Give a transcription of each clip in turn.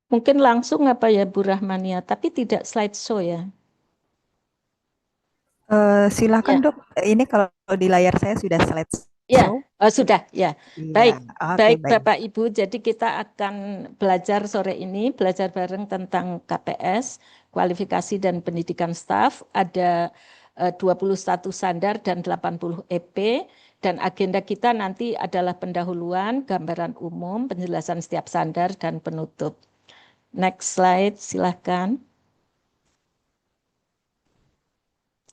Mungkin langsung apa ya Bu Rahmania, tapi tidak slideshow ya. Silakan Ya, dok, ini kalau di layar saya sudah ya, slideshow. sudah ya. Iya, Baik, oke baik baik. Bapak Ibu. Jadi kita akan belajar sore ini, belajar bareng tentang KPS, kualifikasi dan pendidikan staf. Ada 21 standar dan 80 EP. Dan agenda kita nanti adalah pendahuluan, gambaran umum, penjelasan setiap standar, dan penutup. Next slide, silahkan.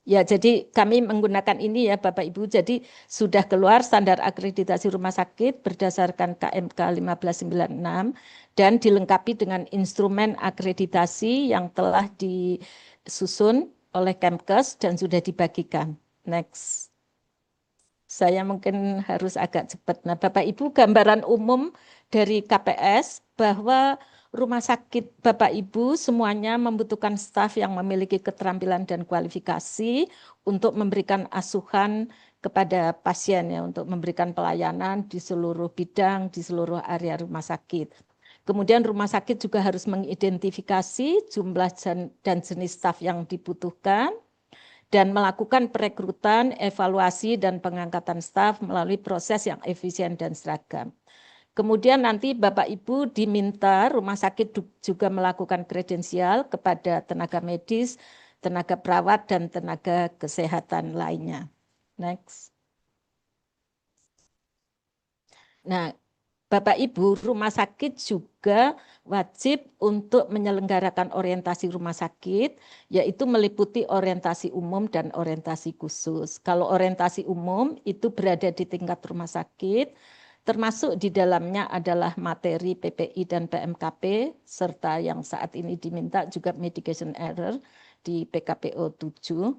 Ya, jadi kami menggunakan ini ya Bapak Ibu. Jadi sudah keluar standar akreditasi rumah sakit berdasarkan KMK 1596 dan dilengkapi dengan instrumen akreditasi yang telah disusun oleh Kemkes dan sudah dibagikan. Next. Saya mungkin harus agak cepat. Nah, Bapak Ibu, gambaran umum dari KPS bahwa rumah sakit Bapak Ibu semuanya membutuhkan staf yang memiliki keterampilan dan kualifikasi untuk memberikan asuhan kepada pasien ya, untuk memberikan pelayanan di seluruh bidang, di seluruh area rumah sakit. Kemudian rumah sakit juga harus mengidentifikasi jumlah dan jenis staf yang dibutuhkan dan melakukan perekrutan, evaluasi, dan pengangkatan staf melalui proses yang efisien dan seragam. Kemudian nanti Bapak Ibu diminta rumah sakit juga melakukan kredensial kepada tenaga medis, tenaga perawat, dan tenaga kesehatan lainnya. Next. Nah, Bapak Ibu, rumah sakit juga wajib untuk menyelenggarakan orientasi rumah sakit, yaitu meliputi orientasi umum dan orientasi khusus. Kalau orientasi umum itu berada di tingkat rumah sakit, termasuk di dalamnya adalah materi PPI dan PMKP, serta yang saat ini diminta juga mitigation error di PKPO 7.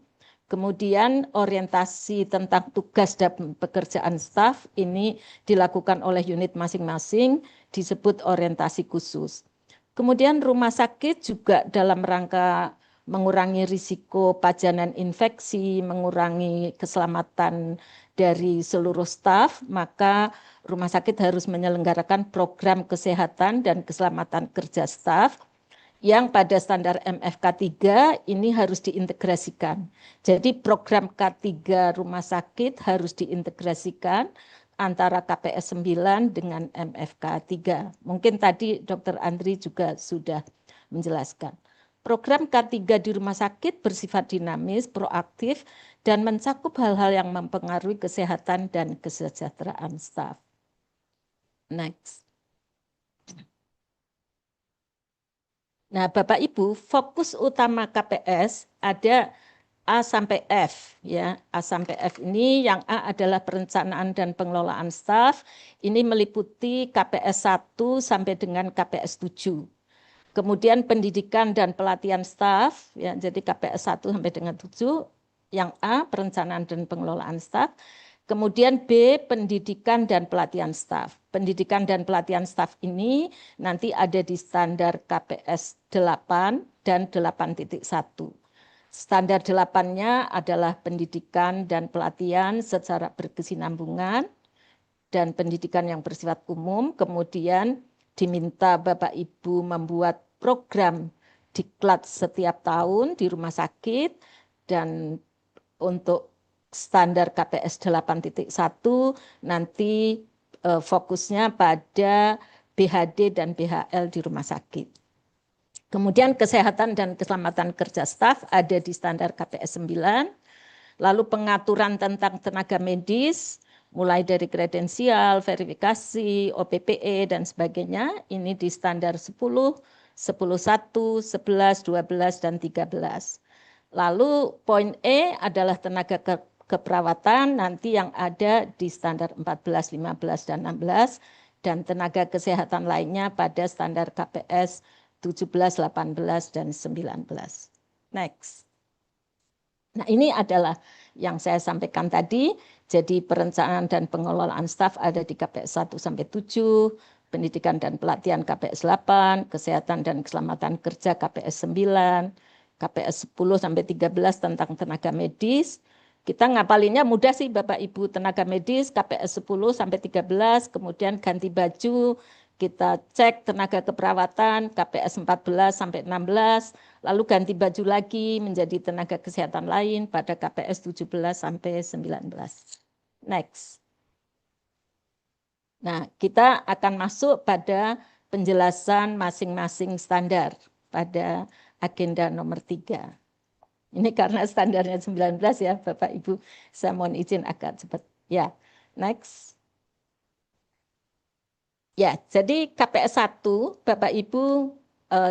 Kemudian orientasi tentang tugas dan pekerjaan staf ini dilakukan oleh unit masing-masing, disebut orientasi khusus. Kemudian rumah sakit juga dalam rangka mengurangi risiko pajanan infeksi, mengurangi keselamatan dari seluruh staf, maka rumah sakit harus menyelenggarakan program kesehatan dan keselamatan kerja staf yang pada standar MFK3 ini harus diintegrasikan. Jadi program K3 rumah sakit harus diintegrasikan antara KPS 9 dengan MFK3. Mungkin tadi Dr. Andri juga sudah menjelaskan. Program K3 di rumah sakit bersifat dinamis, proaktif, dan mencakup hal-hal yang mempengaruhi kesehatan dan kesejahteraan staf. Next. Nah, Bapak Ibu, fokus utama KPS ada A sampai F ya. A sampai F ini yang A adalah perencanaan dan pengelolaan staf. Ini meliputi KPS 1 sampai dengan KPS 7. Kemudian pendidikan dan pelatihan staf ya. Jadi KPS 1 sampai dengan 7. Yang A perencanaan dan pengelolaan staf. Kemudian B, pendidikan dan pelatihan staf. Pendidikan dan pelatihan staf ini nanti ada di standar KPS 8 dan 8.1. Standar 8-nya adalah pendidikan dan pelatihan secara berkesinambungan dan pendidikan yang bersifat umum. Kemudian diminta Bapak Ibu membuat program diklat setiap tahun di rumah sakit dan untuk standar KPS 8.1 nanti fokusnya pada BHD dan BHL di rumah sakit. Kemudian kesehatan dan keselamatan kerja staf ada di standar KPS 9. Lalu pengaturan tentang tenaga medis, mulai dari kredensial, verifikasi, OPPE, dan sebagainya, ini di standar 10, 10.1, 11, 12, dan 13. Lalu poin E adalah tenaga keperawatan nanti yang ada di standar 14, 15, dan 16 dan tenaga kesehatan lainnya pada standar KPS 17, 18, dan 19. Next. Nah, ini adalah yang saya sampaikan tadi. Jadi perencanaan dan pengelolaan staf ada di KPS 1 sampai 7, pendidikan dan pelatihan KPS 8, kesehatan dan keselamatan kerja KPS 9, KPS 10 sampai 13 tentang tenaga medis. Kita ngapalinnya mudah sih Bapak Ibu, tenaga medis KPS 10 sampai 13, kemudian ganti baju kita cek tenaga keperawatan KPS 14 sampai 16, lalu ganti baju lagi menjadi tenaga kesehatan lain pada KPS 17 sampai 19. Next. Nah, kita akan masuk pada penjelasan masing-masing standar pada agenda nomor 3. Ini karena standarnya 19 ya, Bapak Ibu. Saya mohon izin agak cepat. Ya, next. Ya, jadi KPS 1, Bapak Ibu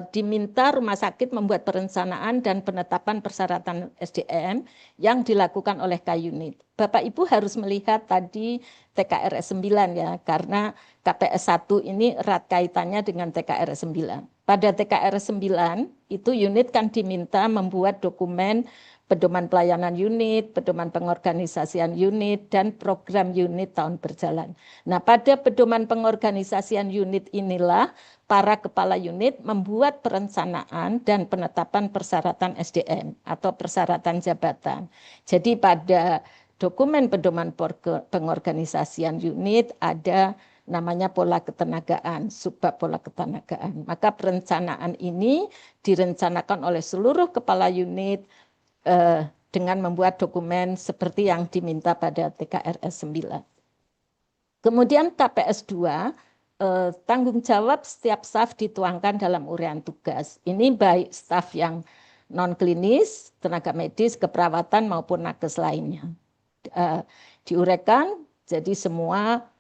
diminta rumah sakit membuat perencanaan dan penetapan persyaratan SDM yang dilakukan oleh K-Unit. Bapak Ibu harus melihat tadi TKRS 9 ya, karena KPS 1 ini erat kaitannya dengan TKRS 9. Pada TKRS 9 itu unit kan diminta membuat dokumen pedoman pelayanan unit, pedoman pengorganisasian unit, dan program unit tahun berjalan. Nah, pada pedoman pengorganisasian unit inilah para kepala unit membuat perencanaan dan penetapan persyaratan SDM atau persyaratan jabatan. Jadi pada dokumen pedoman pengorganisasian unit ada namanya pola ketenagaan, subbab pola ketenagaan. Maka perencanaan ini direncanakan oleh seluruh kepala unit dengan membuat dokumen seperti yang diminta pada TKRS 9. Kemudian KPS 2, tanggung jawab setiap staf dituangkan dalam uraian tugas. Ini baik staf yang non-klinis, tenaga medis, keperawatan maupun nakes lainnya. Diuraikan, jadi semua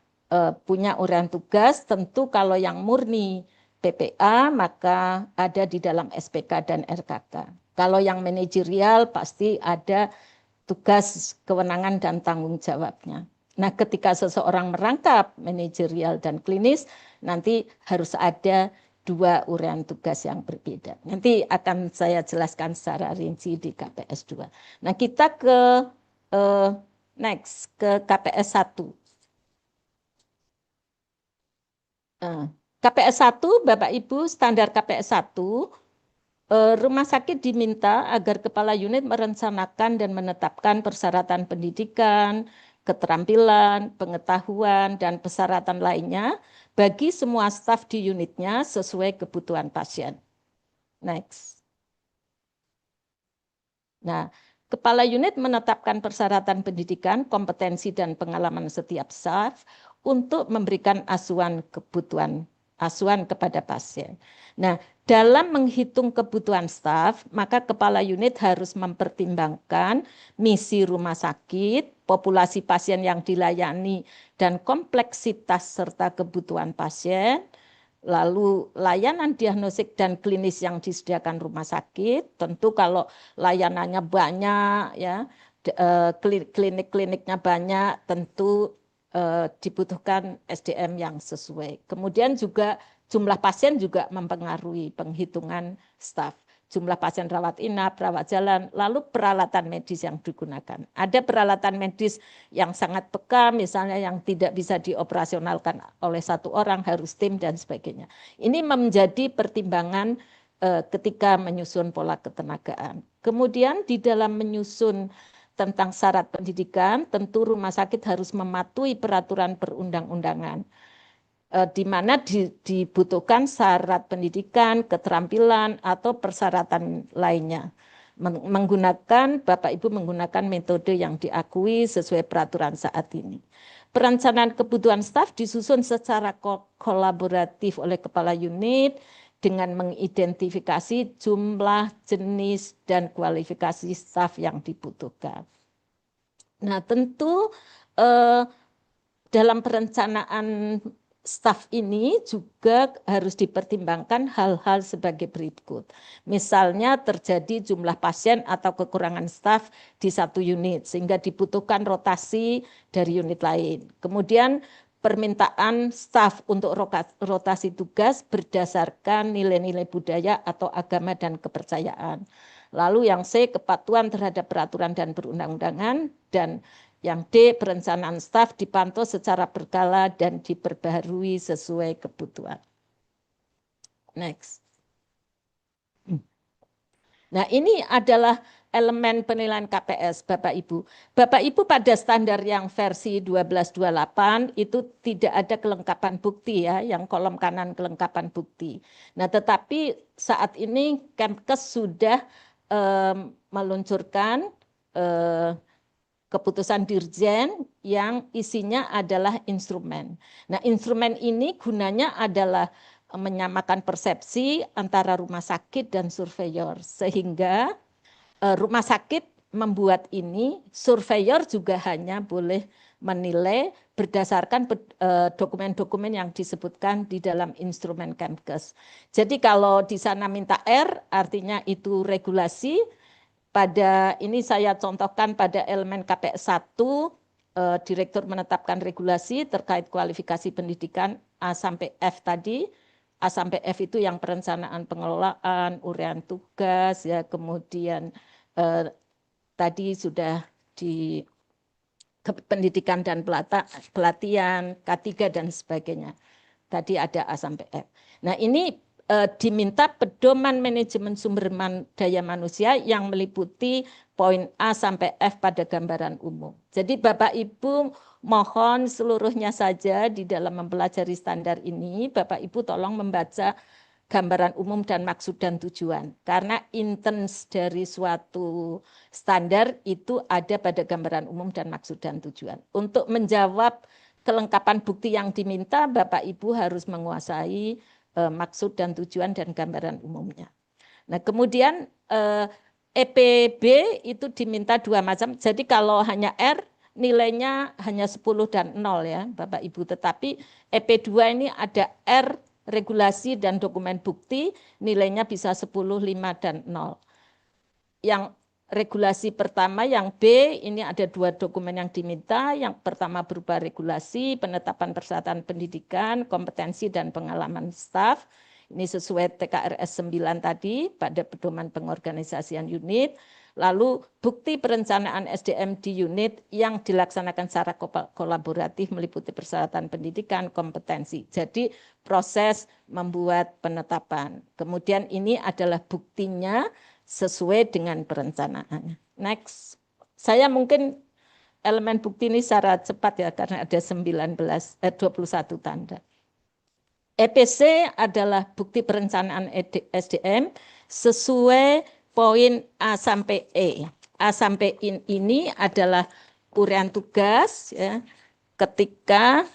punya uraian tugas, tentu kalau yang murni PPA maka ada di dalam SPK dan RKK. Kalau yang manajerial pasti ada tugas, kewenangan, dan tanggung jawabnya. Nah, ketika seseorang merangkap manajerial dan klinis, nanti harus ada 2 uraian tugas yang berbeda. Nanti akan saya jelaskan secara rinci di KPS 2. Nah, kita ke next, ke KPS 1. KPS 1, Bapak Ibu, standar KPS 1, rumah sakit diminta agar kepala unit merencanakan dan menetapkan persyaratan pendidikan, keterampilan, pengetahuan, dan persyaratan lainnya bagi semua staf di unitnya sesuai kebutuhan pasien. Next. Nah, kepala unit menetapkan persyaratan pendidikan, kompetensi, dan pengalaman setiap staf untuk memberikan asuhan kepada pasien. Nah, dalam menghitung kebutuhan staf, maka kepala unit harus mempertimbangkan misi rumah sakit, populasi pasien yang dilayani, dan kompleksitas serta kebutuhan pasien, lalu layanan diagnostik dan klinis yang disediakan rumah sakit. Tentu kalau layanannya banyak, ya, klinik-kliniknya banyak, tentu dibutuhkan SDM yang sesuai. Kemudian juga jumlah pasien juga mempengaruhi penghitungan staf. Jumlah pasien rawat inap, rawat jalan, lalu peralatan medis yang digunakan. Ada peralatan medis yang sangat peka, misalnya yang tidak bisa dioperasionalkan oleh satu orang, harus tim dan sebagainya. Ini menjadi pertimbangan ketika menyusun pola ketenagaan. Kemudian di dalam menyusun tentang syarat pendidikan, tentu rumah sakit harus mematuhi peraturan perundang-undangan, di mana dibutuhkan syarat pendidikan, keterampilan, atau persyaratan lainnya. Bapak Ibu menggunakan metode yang diakui sesuai peraturan saat ini. Perencanaan kebutuhan staf disusun secara kolaboratif oleh kepala unit dengan mengidentifikasi jumlah, jenis, dan kualifikasi staf yang dibutuhkan. Nah, tentu dalam perencanaan staf ini juga harus dipertimbangkan hal-hal sebagai berikut. Misalnya terjadi jumlah pasien atau kekurangan staf di satu unit sehingga dibutuhkan rotasi dari unit lain. Kemudian permintaan staf untuk rotasi tugas berdasarkan nilai-nilai budaya atau agama dan kepercayaan. Lalu yang C, kepatuhan terhadap peraturan dan perundang-undangan, dan yang D, perencanaan staf dipantau secara berkala dan diperbaharui sesuai kebutuhan. Next. Nah, ini adalah elemen penilaian KPS, Bapak Ibu. Bapak Ibu pada standar yang versi 1228 itu tidak ada kelengkapan bukti ya, yang kolom kanan kelengkapan bukti. Nah, tetapi saat ini Kemkes sudah meluncurkan keputusan Dirjen yang isinya adalah instrumen. Nah, instrumen ini gunanya adalah menyamakan persepsi antara rumah sakit dan surveyor, sehingga rumah sakit membuat ini, surveyor juga hanya boleh menilai berdasarkan dokumen-dokumen yang disebutkan di dalam instrumen Kemkes. Jadi kalau di sana minta R, artinya itu regulasi. Pada ini saya contohkan pada elemen KPS 1, Direktur menetapkan regulasi terkait kualifikasi pendidikan A sampai F tadi. A sampai F itu yang perencanaan pengelolaan, uraian tugas, ya, kemudian tadi sudah di pendidikan dan pelatihan, K3 dan sebagainya. Tadi ada A sampai F. Nah, ini diminta pedoman manajemen sumber daya manusia yang meliputi poin A sampai F pada gambaran umum. Jadi Bapak Ibu mohon seluruhnya saja di dalam mempelajari standar ini, Bapak Ibu tolong membaca gambaran umum dan maksud dan tujuan. Karena intens dari suatu standar itu ada pada gambaran umum dan maksud dan tujuan. Untuk menjawab kelengkapan bukti yang diminta, Bapak Ibu harus menguasai maksud dan tujuan dan gambaran umumnya. Nah, kemudian EPB itu diminta dua macam. Jadi kalau hanya R, nilainya hanya 10 dan 0 ya, Bapak Ibu. Tetapi EP2 ini ada R, regulasi dan dokumen bukti, nilainya bisa 10, 5, dan 0. Yang regulasi pertama, yang B, ini ada dua dokumen yang diminta. Yang pertama berupa regulasi, penetapan persyaratan pendidikan, kompetensi dan pengalaman staf. Ini sesuai TKRS 9 tadi pada pedoman pengorganisasian unit. Lalu bukti perencanaan SDM di unit yang dilaksanakan secara kolaboratif meliputi persyaratan pendidikan, kompetensi. Jadi proses membuat penetapan. Kemudian ini adalah buktinya sesuai dengan perencanaan. Next. Saya mungkin elemen bukti ini secara cepat ya karena ada 21 tanda. EPC adalah bukti perencanaan SDM sesuai poin A sampai E. A sampai ini adalah uraian tugas ya, ketika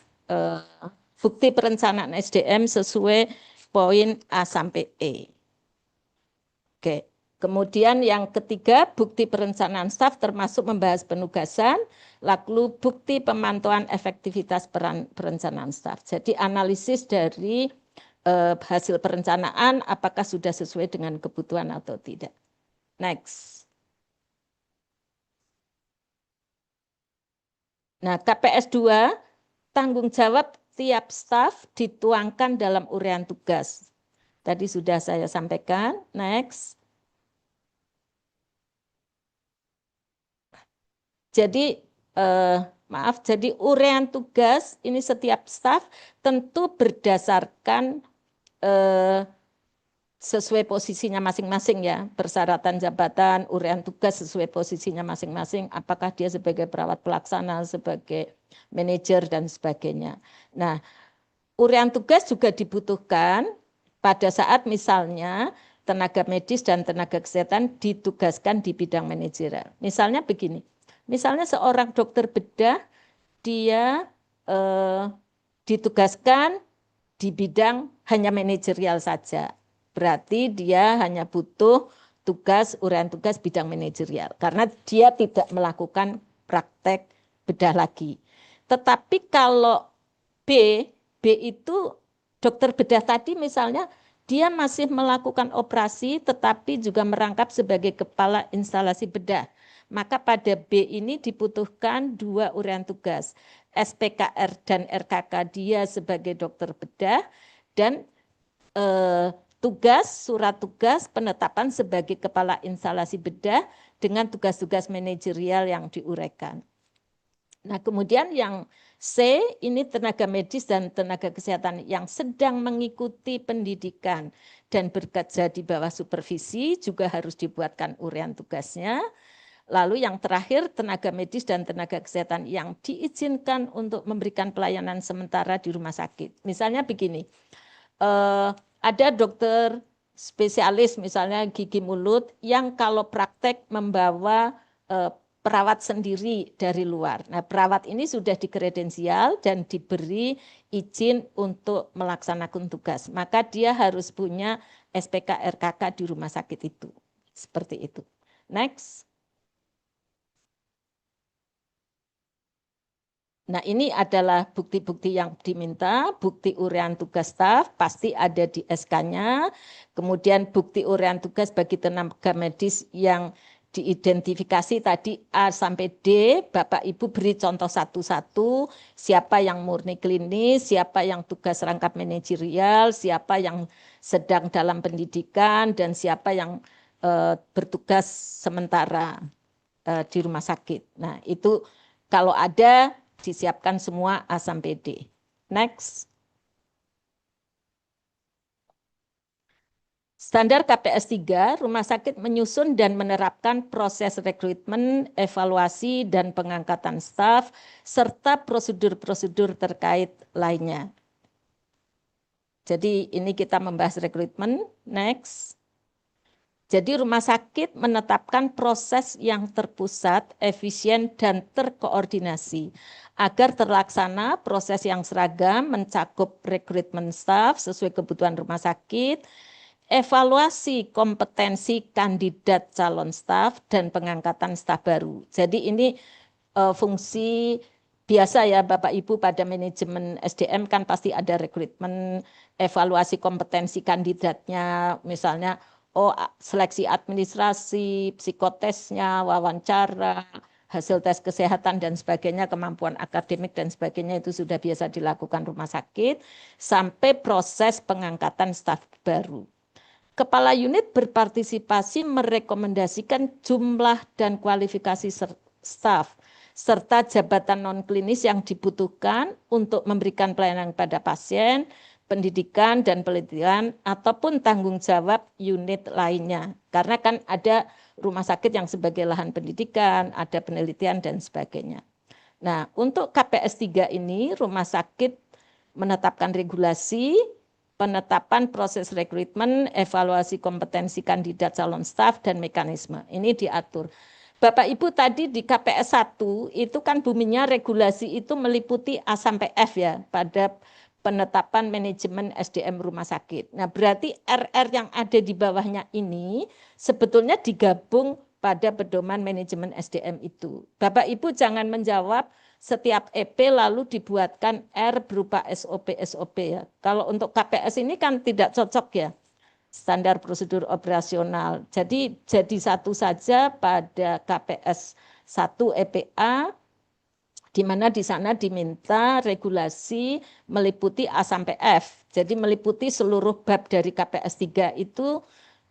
bukti perencanaan SDM sesuai poin A sampai E. Oke. Kemudian yang ketiga, bukti perencanaan staf termasuk membahas penugasan, lalu bukti pemantauan efektivitas perencanaan staf. Jadi analisis dari hasil perencanaan apakah sudah sesuai dengan kebutuhan atau tidak. Next. Nah, KPS 2, tanggung jawab tiap staf dituangkan dalam uraian tugas. Tadi sudah saya sampaikan. Next. Jadi maaf, jadi uraian tugas ini setiap staf tentu berdasarkan sesuai posisinya masing-masing ya, persyaratan jabatan, uraian tugas sesuai posisinya masing-masing, apakah dia sebagai perawat pelaksana, sebagai manajer dan sebagainya. Nah, uraian tugas juga dibutuhkan pada saat misalnya tenaga medis dan tenaga kesehatan ditugaskan di bidang manajerial. Misalnya begini. Misalnya seorang dokter bedah, dia ditugaskan di bidang hanya manajerial saja. Berarti dia hanya butuh uraian tugas bidang manajerial. Karena dia tidak melakukan praktek bedah lagi. Tetapi kalau B itu dokter bedah tadi misalnya, dia masih melakukan operasi tetapi juga merangkap sebagai kepala instalasi bedah. Maka pada B ini dibutuhkan dua uraian tugas, SPKR dan RKK dia sebagai dokter bedah dan surat tugas penetapan sebagai kepala instalasi bedah dengan tugas-tugas manajerial yang diuraikan. Nah, kemudian yang C ini tenaga medis dan tenaga kesehatan yang sedang mengikuti pendidikan dan bekerja di bawah supervisi juga harus dibuatkan urean tugasnya. Lalu yang terakhir tenaga medis dan tenaga kesehatan yang diizinkan untuk memberikan pelayanan sementara di rumah sakit. Misalnya begini, ada dokter spesialis misalnya gigi mulut yang kalau praktek membawa perawat sendiri dari luar. Nah, perawat ini sudah dikredensial dan diberi izin untuk melaksanakan tugas. Maka dia harus punya SPK RKK di rumah sakit itu. Seperti itu. Next. Nah, ini adalah bukti-bukti yang diminta, bukti urean tugas staf, pasti ada di SK-nya, kemudian bukti urean tugas bagi tenaga medis yang diidentifikasi tadi A sampai D, Bapak Ibu beri contoh satu-satu, siapa yang murni klinis, siapa yang tugas rangkap manajerial, siapa yang sedang dalam pendidikan, dan siapa yang bertugas sementara di rumah sakit. Nah, itu kalau ada disiapkan semua A sampai D. Next. Standar KPS 3, rumah sakit menyusun dan menerapkan proses rekrutmen, evaluasi, dan pengangkatan staf, serta prosedur-prosedur terkait lainnya. Jadi ini kita membahas rekrutmen. Next. Jadi rumah sakit menetapkan proses yang terpusat, efisien, dan terkoordinasi agar terlaksana proses yang seragam mencakup rekrutmen staf sesuai kebutuhan rumah sakit, evaluasi kompetensi kandidat calon staf, dan pengangkatan staf baru. Jadi ini fungsi biasa ya Bapak Ibu pada manajemen SDM kan pasti ada rekrutmen, evaluasi kompetensi kandidatnya, misalnya seleksi administrasi, psikotesnya, wawancara, hasil tes kesehatan dan sebagainya, kemampuan akademik dan sebagainya itu sudah biasa dilakukan rumah sakit, sampai proses pengangkatan staf baru. Kepala unit berpartisipasi merekomendasikan jumlah dan kualifikasi staf, serta jabatan non-klinis yang dibutuhkan untuk memberikan pelayanan pada pasien, pendidikan dan penelitian, ataupun tanggung jawab unit lainnya. Karena kan ada rumah sakit yang sebagai lahan pendidikan, ada penelitian dan sebagainya. Nah, untuk KPS 3 ini rumah sakit menetapkan regulasi, penetapan proses rekrutmen, evaluasi kompetensi kandidat calon staf, dan mekanisme. Ini diatur. Bapak Ibu tadi di KPS 1 itu kan buminya regulasi itu meliputi A sampai F ya pada penetapan manajemen SDM rumah sakit. Nah, berarti RR yang ada di bawahnya ini sebetulnya digabung pada pedoman manajemen SDM itu. Bapak Ibu jangan menjawab setiap EP lalu dibuatkan R berupa SOP-SOP ya. Kalau untuk KPS ini kan tidak cocok ya. Standar prosedur operasional. Jadi satu saja pada KPS 1 EPA di mana di sana diminta regulasi meliputi A sampai F. Jadi meliputi seluruh bab dari KPS 3 itu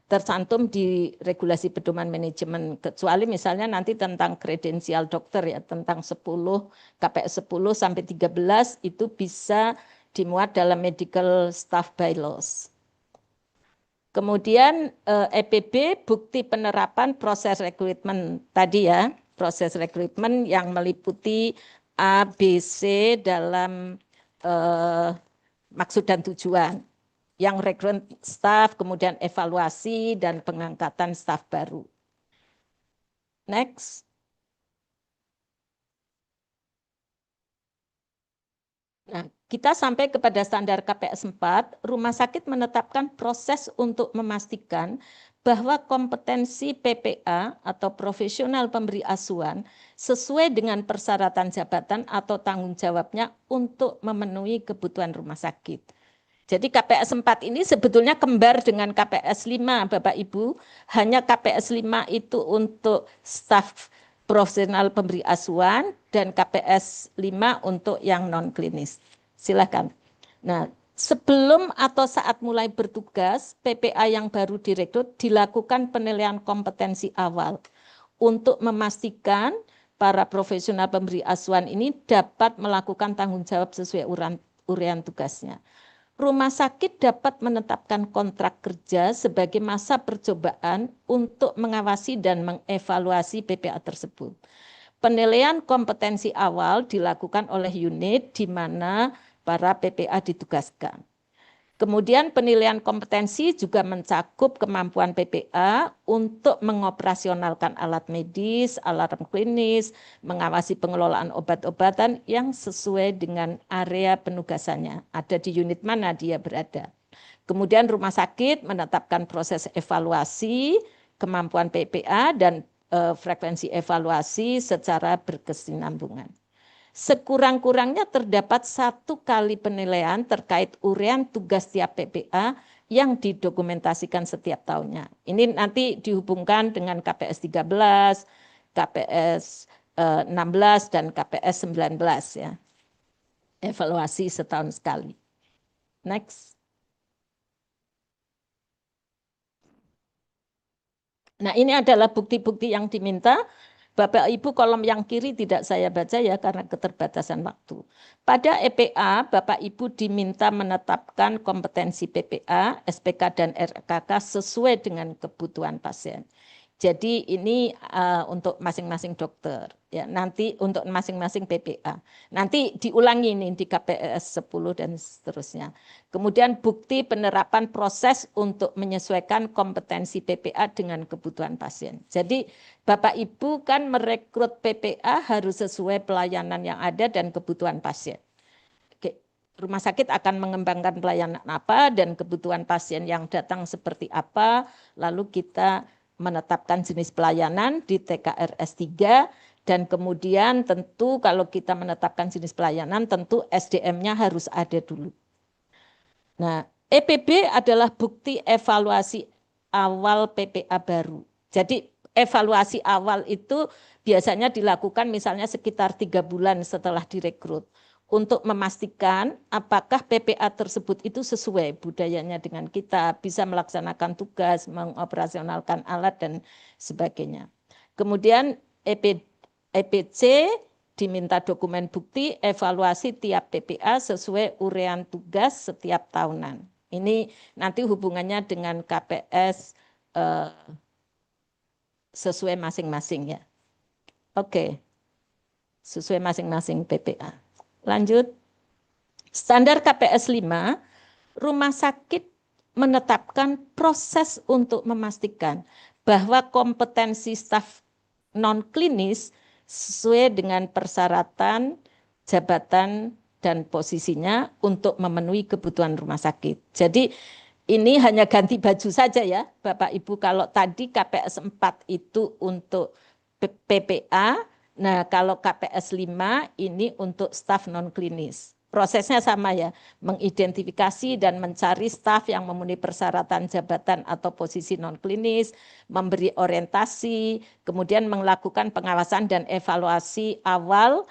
tercantum di regulasi pedoman manajemen, kecuali misalnya nanti tentang kredensial dokter ya, tentang 10 KPS 10 sampai 13 itu bisa dimuat dalam medical staff bylaws. Kemudian EPB bukti penerapan proses rekrutmen tadi ya, proses rekrutmen yang meliputi A, B, C dalam maksud dan tujuan. Yang rekrut staf, kemudian evaluasi dan pengangkatan staf baru. Next. Nah, kita sampai kepada standar KPS 4, rumah sakit menetapkan proses untuk memastikan bahwa kompetensi PPA atau profesional pemberi asuhan sesuai dengan persyaratan jabatan atau tanggung jawabnya untuk memenuhi kebutuhan rumah sakit. Jadi KPS 4 ini sebetulnya kembar dengan KPS 5, Bapak Ibu. Hanya KPS 5 itu untuk staf profesional pemberi asuhan dan KPS 5 untuk yang non-klinis. Silakan. Nah, sebelum atau saat mulai bertugas, PPA yang baru direkrut dilakukan penilaian kompetensi awal untuk memastikan para profesional pemberi asuhan ini dapat melakukan tanggung jawab sesuai uraian tugasnya. Rumah sakit dapat menetapkan kontrak kerja sebagai masa percobaan untuk mengawasi dan mengevaluasi PPA tersebut. Penilaian kompetensi awal dilakukan oleh unit di mana para PPA ditugaskan. Kemudian penilaian kompetensi juga mencakup kemampuan PPA untuk mengoperasionalkan alat medis, alarm klinis, mengawasi pengelolaan obat-obatan yang sesuai dengan area penugasannya. Ada di unit mana dia berada. Kemudian rumah sakit menetapkan proses evaluasi kemampuan PPA dan frekuensi evaluasi secara berkesinambungan. Sekurang-kurangnya terdapat 1 kali penilaian terkait uraian tugas tiap PPA yang didokumentasikan setiap tahunnya. Ini nanti dihubungkan dengan KPS 13, KPS 16, dan KPS 19 ya. Evaluasi setahun sekali. Next. Nah, ini adalah bukti-bukti yang diminta. Bapak Ibu, kolom yang kiri tidak saya baca ya karena keterbatasan waktu. Pada EPA, Bapak Ibu diminta menetapkan kompetensi PPA, SPK, dan RKK sesuai dengan kebutuhan pasien. Jadi ini untuk masing-masing dokter, ya. Nanti untuk masing-masing PPA. Nanti diulangi ini di KPS 10 dan seterusnya. Kemudian bukti penerapan proses untuk menyesuaikan kompetensi PPA dengan kebutuhan pasien. Jadi Bapak Ibu kan merekrut PPA harus sesuai pelayanan yang ada dan kebutuhan pasien. Oke. Rumah sakit akan mengembangkan pelayanan apa dan kebutuhan pasien yang datang seperti apa, lalu kita menetapkan jenis pelayanan di TKRS 3 dan kemudian tentu kalau kita menetapkan jenis pelayanan tentu SDM-nya harus ada dulu. Nah, EPB adalah bukti evaluasi awal PPA baru. Jadi evaluasi awal itu biasanya dilakukan misalnya sekitar 3 bulan setelah direkrut untuk memastikan apakah PPA tersebut itu sesuai budayanya dengan kita, bisa melaksanakan tugas, mengoperasionalkan alat dan sebagainya. Kemudian EPC diminta dokumen bukti evaluasi tiap PPA sesuai uraian tugas setiap tahunan. Ini nanti hubungannya dengan KPS sesuai masing-masing ya. Oke. Sesuai masing-masing PPA. Lanjut. Standar KPS 5, rumah sakit menetapkan proses untuk memastikan bahwa kompetensi staf non-klinis sesuai dengan persyaratan, jabatan, dan posisinya untuk memenuhi kebutuhan rumah sakit. Jadi ini hanya ganti baju saja ya Bapak Ibu. Kalau tadi KPS 4 itu untuk PPA, nah kalau KPS 5 ini untuk staf non-klinis. Prosesnya sama ya, mengidentifikasi dan mencari staf yang memenuhi persyaratan jabatan atau posisi non-klinis, memberi orientasi, kemudian melakukan pengawasan dan evaluasi awal,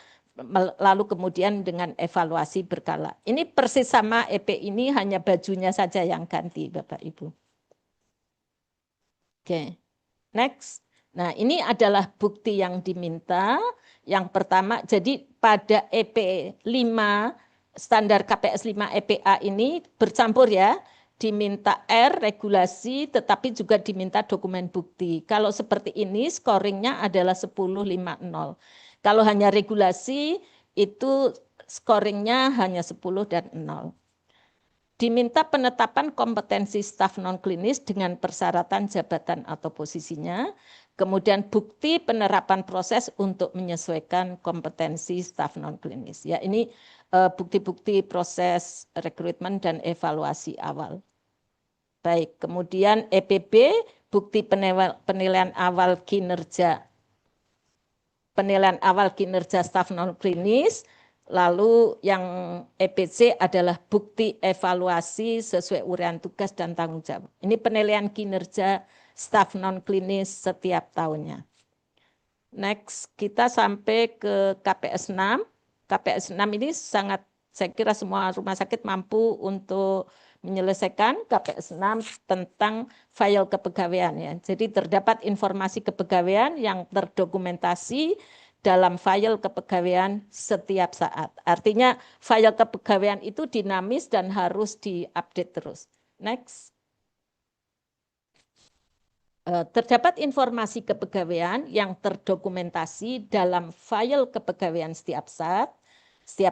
lalu kemudian dengan evaluasi berkala. Ini persis sama EP ini, hanya bajunya saja yang ganti Bapak Ibu. Oke, next. Nah, ini adalah bukti yang diminta. Yang pertama, jadi pada EP 5, standar KPS 5 EPA ini bercampur ya, diminta R, regulasi, tetapi juga diminta dokumen bukti. Kalau seperti ini, scoringnya adalah 10-5-0. Kalau hanya regulasi, itu scoringnya hanya 10 dan 0. Diminta penetapan kompetensi staf non-klinis dengan persyaratan jabatan atau posisinya, kemudian bukti penerapan proses untuk menyesuaikan kompetensi staf non-klinis. Ya, ini bukti-bukti proses rekrutmen dan evaluasi awal. Baik, kemudian EPB, bukti penilaian awal kinerja staf non-klinis. Lalu yang EPC adalah bukti evaluasi sesuai uraian tugas dan tanggung jawab. Ini penilaian kinerja staf non-klinis setiap tahunnya. Next, kita sampai ke KPS 6. KPS 6 ini sangat, saya kira semua rumah sakit mampu untuk menyelesaikan KPS 6 tentang file kepegawaian ya. Jadi terdapat informasi kepegawaian yang terdokumentasi dalam file kepegawaian setiap saat. Artinya file kepegawaian itu dinamis dan harus diupdate terus. Next. Terdapat informasi kepegawaian yang terdokumentasi dalam file kepegawaian setiap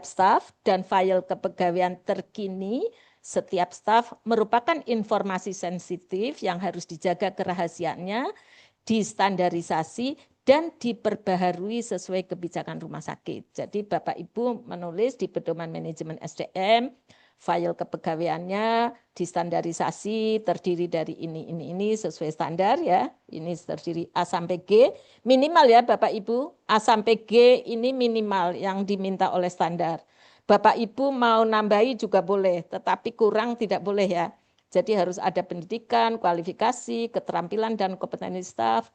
staf, dan file kepegawaian terkini setiap staf merupakan informasi sensitif yang harus dijaga kerahasiaannya, distandarisasi, dan diperbaharui sesuai kebijakan rumah sakit. Jadi Bapak Ibu menulis di pedoman manajemen SDM, file kepegawaiannya distandarisasi terdiri dari ini sesuai standar ya. Ini terdiri A sampai G, minimal ya Bapak Ibu, A sampai G ini minimal yang diminta oleh standar. Bapak Ibu mau nambahi juga boleh, tetapi kurang tidak boleh ya. Jadi harus ada pendidikan, kualifikasi, keterampilan dan kompetensi staf.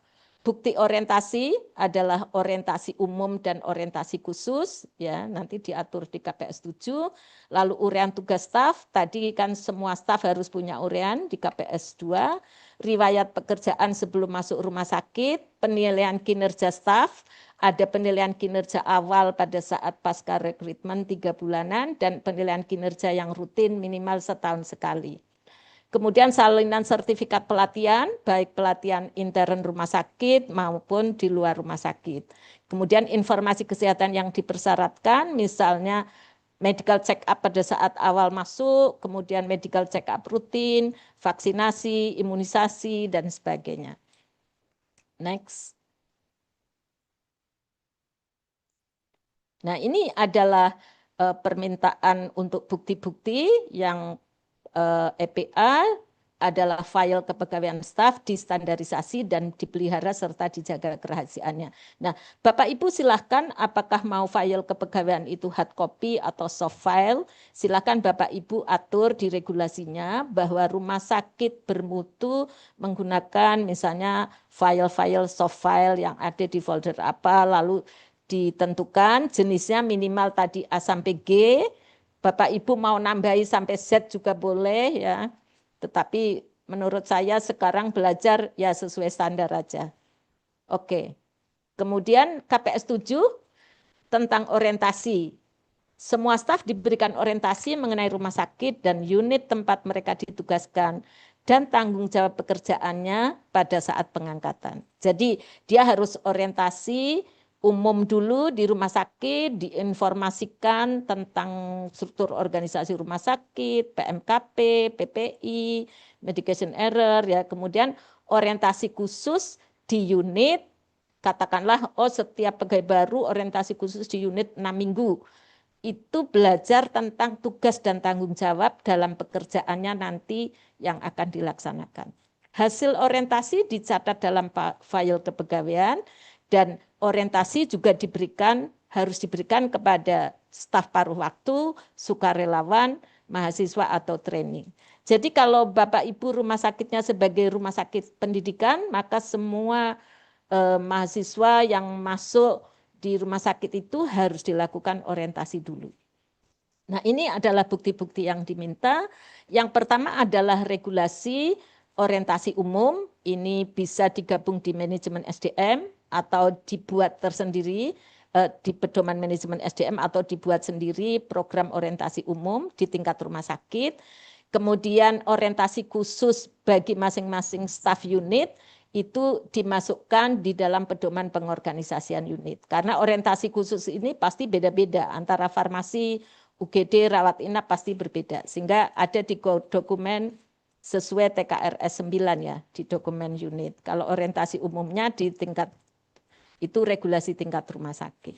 Bukti orientasi adalah orientasi umum dan orientasi khusus ya, nanti diatur di KPS 7. Lalu urean tugas staf, tadi kan semua staf harus punya urean di KPS 2. Riwayat pekerjaan sebelum masuk rumah sakit, penilaian kinerja staf, ada penilaian kinerja awal pada saat pasca rekrutmen 3 bulanan dan penilaian kinerja yang rutin minimal setahun sekali. Kemudian salinan sertifikat pelatihan, baik pelatihan intern rumah sakit maupun di luar rumah sakit. Kemudian informasi kesehatan yang dipersyaratkan, misalnya medical check up pada saat awal masuk, kemudian medical check up rutin, vaksinasi, imunisasi, dan sebagainya. Next. Nah, ini adalah permintaan untuk bukti-bukti yang EPA adalah file kepegawaian staf distandarisasi dan dipelihara serta dijaga kerahasiaannya. Nah, Bapak Ibu silahkan apakah mau file kepegawaian itu hard copy atau soft file, silahkan Bapak Ibu atur di regulasinya bahwa rumah sakit bermutu menggunakan misalnya file-file soft file yang ada di folder apa, lalu ditentukan jenisnya minimal tadi A sampai G. Bapak Ibu mau nambahi sampai Z juga boleh ya. Tetapi menurut saya sekarang belajar ya sesuai standar aja. Oke. Kemudian KPS 7 tentang orientasi. Semua staf diberikan orientasi mengenai rumah sakit dan unit tempat mereka ditugaskan dan tanggung jawab pekerjaannya pada saat pengangkatan. Jadi dia harus orientasi umum dulu di rumah sakit, diinformasikan tentang struktur organisasi rumah sakit, PMKP, PPI, medication error, ya. Kemudian orientasi khusus di unit, katakanlah setiap pegawai baru orientasi khusus di unit 6 minggu. Itu belajar tentang tugas dan tanggung jawab dalam pekerjaannya nanti yang akan dilaksanakan. Hasil orientasi dicatat dalam file kepegawaian dan orientasi juga harus diberikan kepada staf paruh waktu, sukarelawan, mahasiswa atau training. Jadi kalau Bapak Ibu rumah sakitnya sebagai rumah sakit pendidikan, maka semua mahasiswa yang masuk di rumah sakit itu harus dilakukan orientasi dulu. Nah, ini adalah bukti-bukti yang diminta. Yang pertama adalah regulasi orientasi umum. Ini bisa digabung di manajemen SDM atau dibuat tersendiri di pedoman manajemen SDM atau dibuat sendiri program orientasi umum di tingkat rumah sakit. Kemudian orientasi khusus bagi masing-masing staf unit itu dimasukkan di dalam pedoman pengorganisasian unit. Karena orientasi khusus ini pasti beda-beda antara farmasi, UGD, rawat inap pasti berbeda. Sehingga ada di dokumen sesuai TKRS 9 ya, di dokumen unit. Kalau orientasi umumnya di tingkat, itu regulasi tingkat rumah sakit.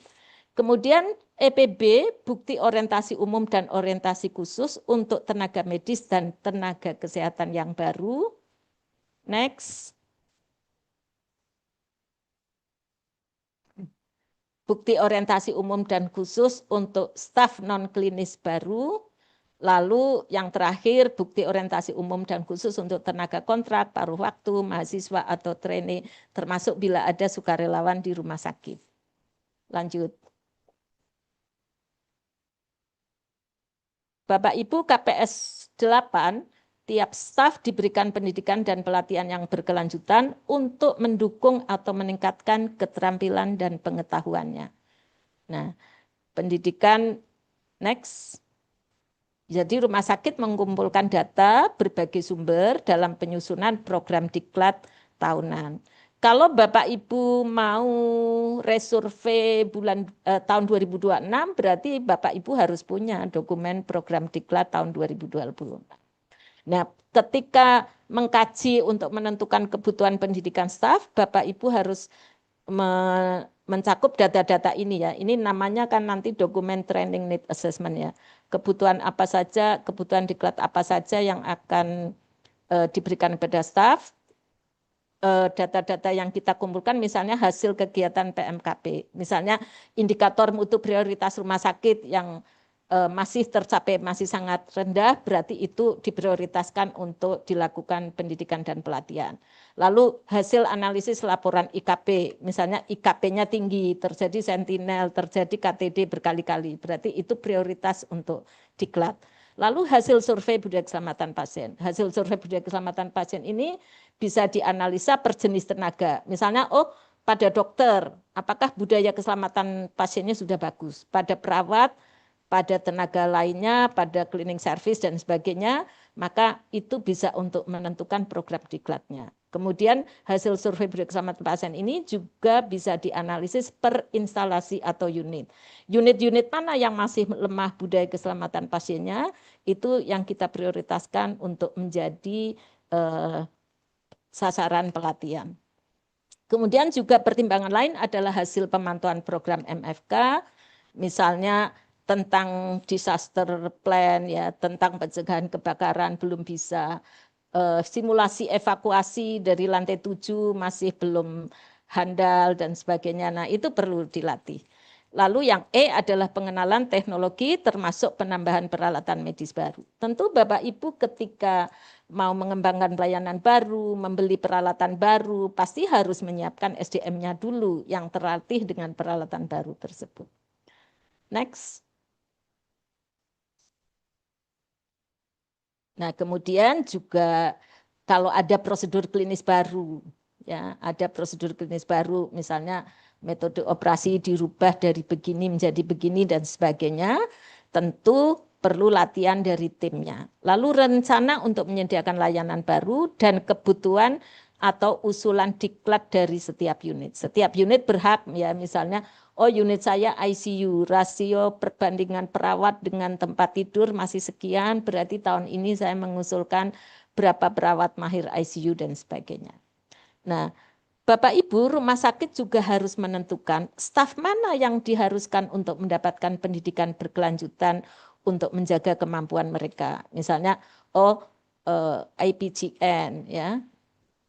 Kemudian EPB, bukti orientasi umum dan orientasi khusus untuk tenaga medis dan tenaga kesehatan yang baru. Next. Bukti orientasi umum dan khusus untuk staf non-klinis baru. Lalu yang terakhir, bukti orientasi umum dan khusus untuk tenaga kontrak, paruh waktu, mahasiswa atau trainee, termasuk bila ada sukarelawan di rumah sakit. Lanjut. Bapak Ibu KPS 8 tiap staf diberikan pendidikan dan pelatihan yang berkelanjutan untuk mendukung atau meningkatkan keterampilan dan pengetahuannya. Nah, pendidikan next. Jadi rumah sakit mengumpulkan data berbagai sumber dalam penyusunan program diklat tahunan. Kalau Bapak Ibu mau resurvei tahun 2026, berarti Bapak Ibu harus punya dokumen program diklat tahun 2020. Nah, ketika mengkaji untuk menentukan kebutuhan pendidikan staf, Bapak Ibu harus mencakup data-data ini ya. Ini namanya kan nanti dokumen training need assessment ya. Kebutuhan apa saja, kebutuhan diklat apa saja yang akan diberikan kepada staf. Data-data yang kita kumpulkan misalnya hasil kegiatan PMKP. Misalnya indikator mutu prioritas rumah sakit yang masih tercapai masih sangat rendah, berarti itu diprioritaskan untuk dilakukan pendidikan dan pelatihan. Lalu hasil analisis laporan IKP, misalnya IKP-nya tinggi, terjadi sentinel, terjadi KTD berkali-kali, berarti itu prioritas untuk diklat. Lalu hasil survei budaya keselamatan pasien. Hasil survei budaya keselamatan pasien ini bisa dianalisa per jenis tenaga. Misalnya, pada dokter, apakah budaya keselamatan pasiennya sudah bagus? Pada perawat, pada tenaga lainnya, pada cleaning service dan sebagainya, maka itu bisa untuk menentukan program diklatnya. Kemudian hasil survei budaya keselamatan pasien ini juga bisa dianalisis per instalasi atau unit. Unit-unit mana yang masih lemah budaya keselamatan pasiennya, itu yang kita prioritaskan untuk menjadi sasaran pelatihan. Kemudian juga pertimbangan lain adalah hasil pemantauan program MFK, misalnya tentang disaster plan ya, tentang pencegahan kebakaran belum bisa, simulasi evakuasi dari lantai 7 masih belum handal dan sebagainya. Nah, itu perlu dilatih. Lalu yang E adalah pengenalan teknologi termasuk penambahan peralatan medis baru. Tentu Bapak Ibu ketika mau mengembangkan pelayanan baru, membeli peralatan baru, pasti harus menyiapkan SDM-nya dulu yang terlatih dengan peralatan baru tersebut. Next. Nah, kemudian juga kalau ada prosedur klinis baru, ya, ada prosedur klinis baru, misalnya metode operasi dirubah dari begini menjadi begini dan sebagainya, tentu perlu latihan dari timnya. Lalu rencana untuk menyediakan layanan baru dan kebutuhan atau usulan diklat dari setiap unit. Setiap unit berhak ya misalnya unit saya ICU, rasio perbandingan perawat dengan tempat tidur masih sekian, berarti tahun ini saya mengusulkan berapa perawat mahir ICU dan sebagainya. Nah, Bapak Ibu, rumah sakit juga harus menentukan staf mana yang diharuskan untuk mendapatkan pendidikan berkelanjutan untuk menjaga kemampuan mereka. Misalnya, IPGN ya,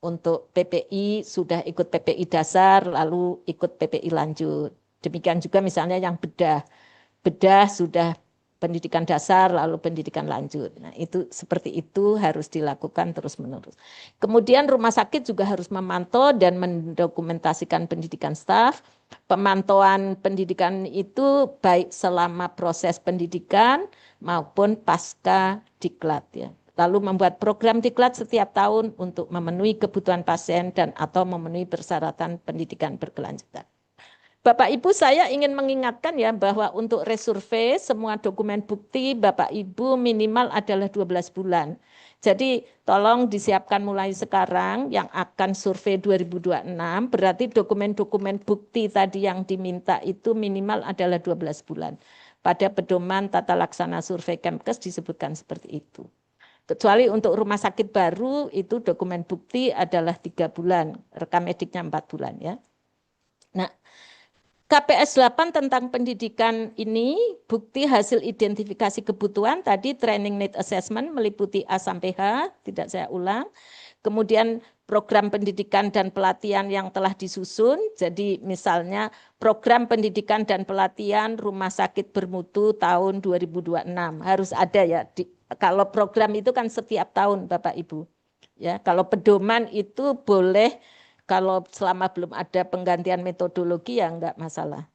untuk PPI sudah ikut PPI dasar lalu ikut PPI lanjut. Demikian juga misalnya yang bedah sudah pendidikan dasar lalu pendidikan lanjut. Nah, itu seperti itu harus dilakukan terus-menerus. Kemudian rumah sakit juga harus memantau dan mendokumentasikan pendidikan staf. Pemantauan pendidikan itu baik selama proses pendidikan maupun pasca diklat ya. Lalu membuat program diklat setiap tahun untuk memenuhi kebutuhan pasien dan atau memenuhi persyaratan pendidikan berkelanjutan. Bapak Ibu, saya ingin mengingatkan ya bahwa untuk resurvei semua dokumen bukti Bapak Ibu minimal adalah 12 bulan. Jadi tolong disiapkan mulai sekarang yang akan survei 2026, berarti dokumen-dokumen bukti tadi yang diminta itu minimal adalah 12 bulan. Pada pedoman tata laksana survei Kemkes disebutkan seperti itu. Kecuali untuk rumah sakit baru itu dokumen bukti adalah 3 bulan, rekam mediknya 4 bulan ya. Nah, KPS 8 tentang pendidikan ini bukti hasil identifikasi kebutuhan tadi training need assessment meliputi A sampai H, tidak saya ulang. Kemudian program pendidikan dan pelatihan yang telah disusun, jadi misalnya program pendidikan dan pelatihan rumah sakit bermutu tahun 2026 harus ada ya. Kalau program itu kan setiap tahun Bapak Ibu. Ya, kalau pedoman itu boleh kalau selama belum ada penggantian metodologi ya enggak masalah.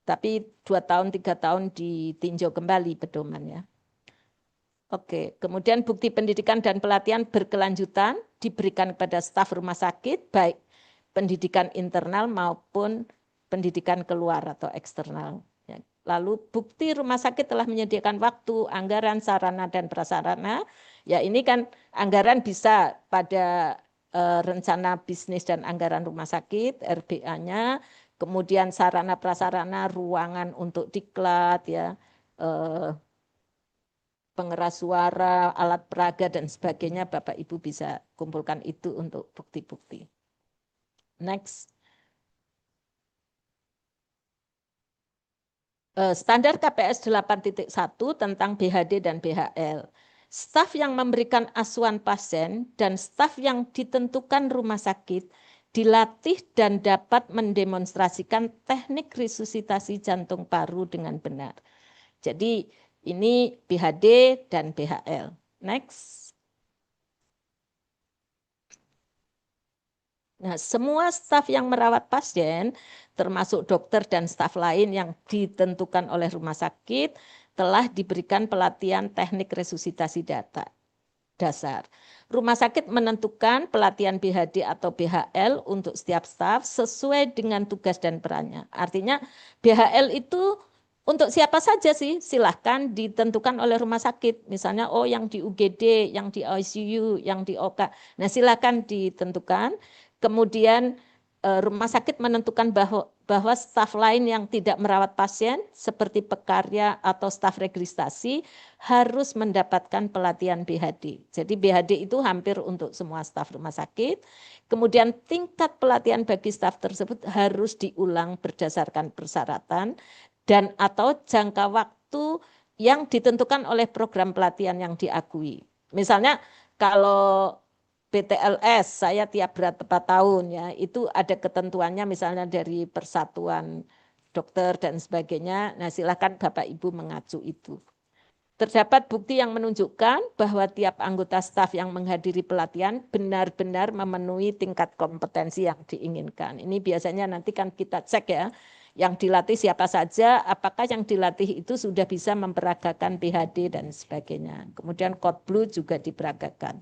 Tapi 2 tahun, 3 tahun ditinjau kembali pedoman ya. Oke, kemudian bukti pendidikan dan pelatihan berkelanjutan diberikan kepada staf rumah sakit, baik pendidikan internal maupun pendidikan keluar atau eksternal. Ya. Lalu bukti rumah sakit telah menyediakan waktu, anggaran, sarana, dan prasarana. Ya ini kan anggaran bisa pada rencana bisnis dan anggaran rumah sakit, RBA-nya, kemudian sarana prasarana, ruangan untuk diklat, ya, pengeras suara, alat peraga, dan sebagainya, Bapak Ibu bisa kumpulkan itu untuk bukti-bukti. Next. Standar KPS 8.1 tentang BHD dan BHL. Staf yang memberikan asuhan pasien dan staf yang ditentukan rumah sakit dilatih dan dapat mendemonstrasikan teknik resusitasi jantung paru dengan benar. Jadi ini BHD dan BHL. Next. Nah, semua staf yang merawat pasien, termasuk dokter dan staf lain yang ditentukan oleh rumah sakit, telah diberikan pelatihan teknik resusitasi dasar. Rumah sakit menentukan pelatihan BHD atau BHL untuk setiap staf sesuai dengan tugas dan perannya. Artinya BHL itu untuk siapa saja sih, silahkan ditentukan oleh rumah sakit. Misalnya, oh yang di UGD, yang di ICU, yang di OK. Nah silahkan ditentukan. Kemudian rumah sakit menentukan bahwa staf lain yang tidak merawat pasien seperti pekarya atau staf registrasi harus mendapatkan pelatihan BHD. Jadi BHD itu hampir untuk semua staf rumah sakit. Kemudian tingkat pelatihan bagi staf tersebut harus diulang berdasarkan persyaratan dan atau jangka waktu yang ditentukan oleh program pelatihan yang diakui. Misalnya kalau PTLS saya tiap berapa tahun ya, itu ada ketentuannya misalnya dari Persatuan Dokter dan sebagainya. Nah, silakan Bapak Ibu mengacu itu. Terdapat bukti yang menunjukkan bahwa tiap anggota staf yang menghadiri pelatihan benar-benar memenuhi tingkat kompetensi yang diinginkan. Ini biasanya nanti kan kita cek ya, yang dilatih siapa saja, apakah yang dilatih itu sudah bisa memperagakan PHD dan sebagainya. Kemudian Code Blue juga diperagakan.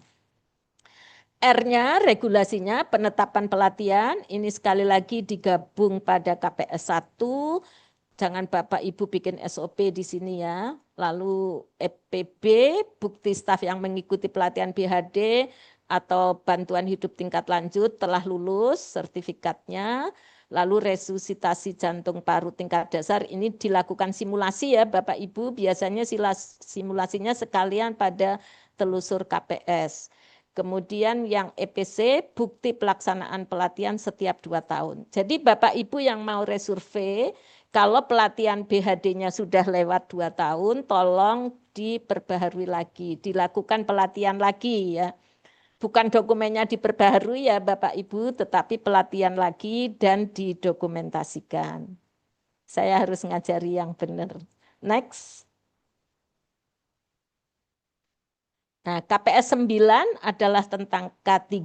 R-nya regulasinya penetapan pelatihan, ini sekali lagi digabung pada KPS 1, jangan Bapak Ibu bikin SOP di sini ya. Lalu EPB, bukti staf yang mengikuti pelatihan BHD atau bantuan hidup tingkat lanjut telah lulus sertifikatnya. Lalu resusitasi jantung paru tingkat dasar ini dilakukan simulasi ya Bapak Ibu, biasanya simulasinya sekalian pada telusur KPS. Kemudian yang EPC, bukti pelaksanaan pelatihan setiap 2 tahun. Jadi Bapak Ibu yang mau resurvei, kalau pelatihan BHD-nya sudah lewat 2 tahun, tolong diperbaharui lagi, dilakukan pelatihan lagi ya. Bukan dokumennya diperbaharui ya Bapak Ibu, tetapi pelatihan lagi dan didokumentasikan. Saya harus ngajari yang benar. Next. Nah, KPS 9 adalah tentang K3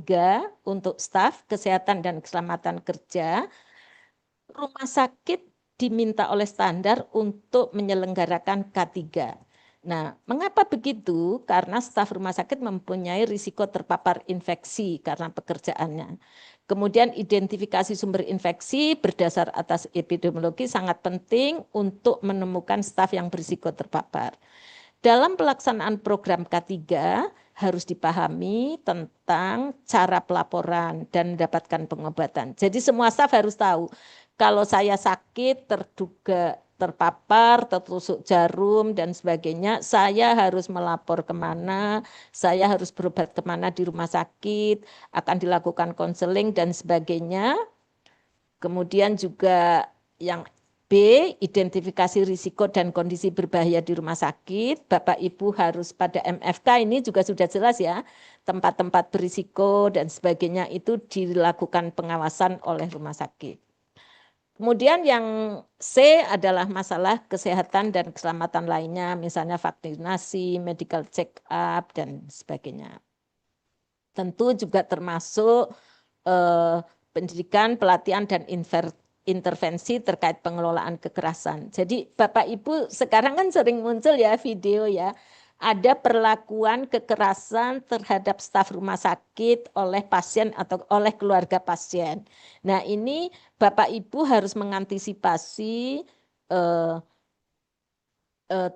untuk staf kesehatan dan keselamatan kerja. Rumah sakit diminta oleh standar untuk menyelenggarakan K3. Nah, mengapa begitu? Karena staf rumah sakit mempunyai risiko terpapar infeksi karena pekerjaannya. Kemudian identifikasi sumber infeksi berdasar atas epidemiologi sangat penting untuk menemukan staf yang berisiko terpapar. Dalam pelaksanaan program K3 harus dipahami tentang cara pelaporan dan mendapatkan pengobatan. Jadi semua staf harus tahu, kalau saya sakit, terduga terpapar, tertusuk jarum dan sebagainya, saya harus melapor kemana, saya harus berobat kemana di rumah sakit, akan dilakukan konseling dan sebagainya. Kemudian juga yang B, identifikasi risiko dan kondisi berbahaya di rumah sakit. Bapak Ibu harus pada MFK ini juga sudah jelas ya, tempat-tempat berisiko dan sebagainya itu dilakukan pengawasan oleh rumah sakit. Kemudian yang C adalah masalah kesehatan dan keselamatan lainnya, misalnya vaksinasi, medical check up, dan sebagainya. Tentu juga termasuk pendidikan, pelatihan, dan intervensi terkait pengelolaan kekerasan. Jadi Bapak Ibu sekarang kan sering muncul ya video ya, ada perlakuan kekerasan terhadap staf rumah sakit oleh pasien atau oleh keluarga pasien. Nah, ini Bapak Ibu harus mengantisipasi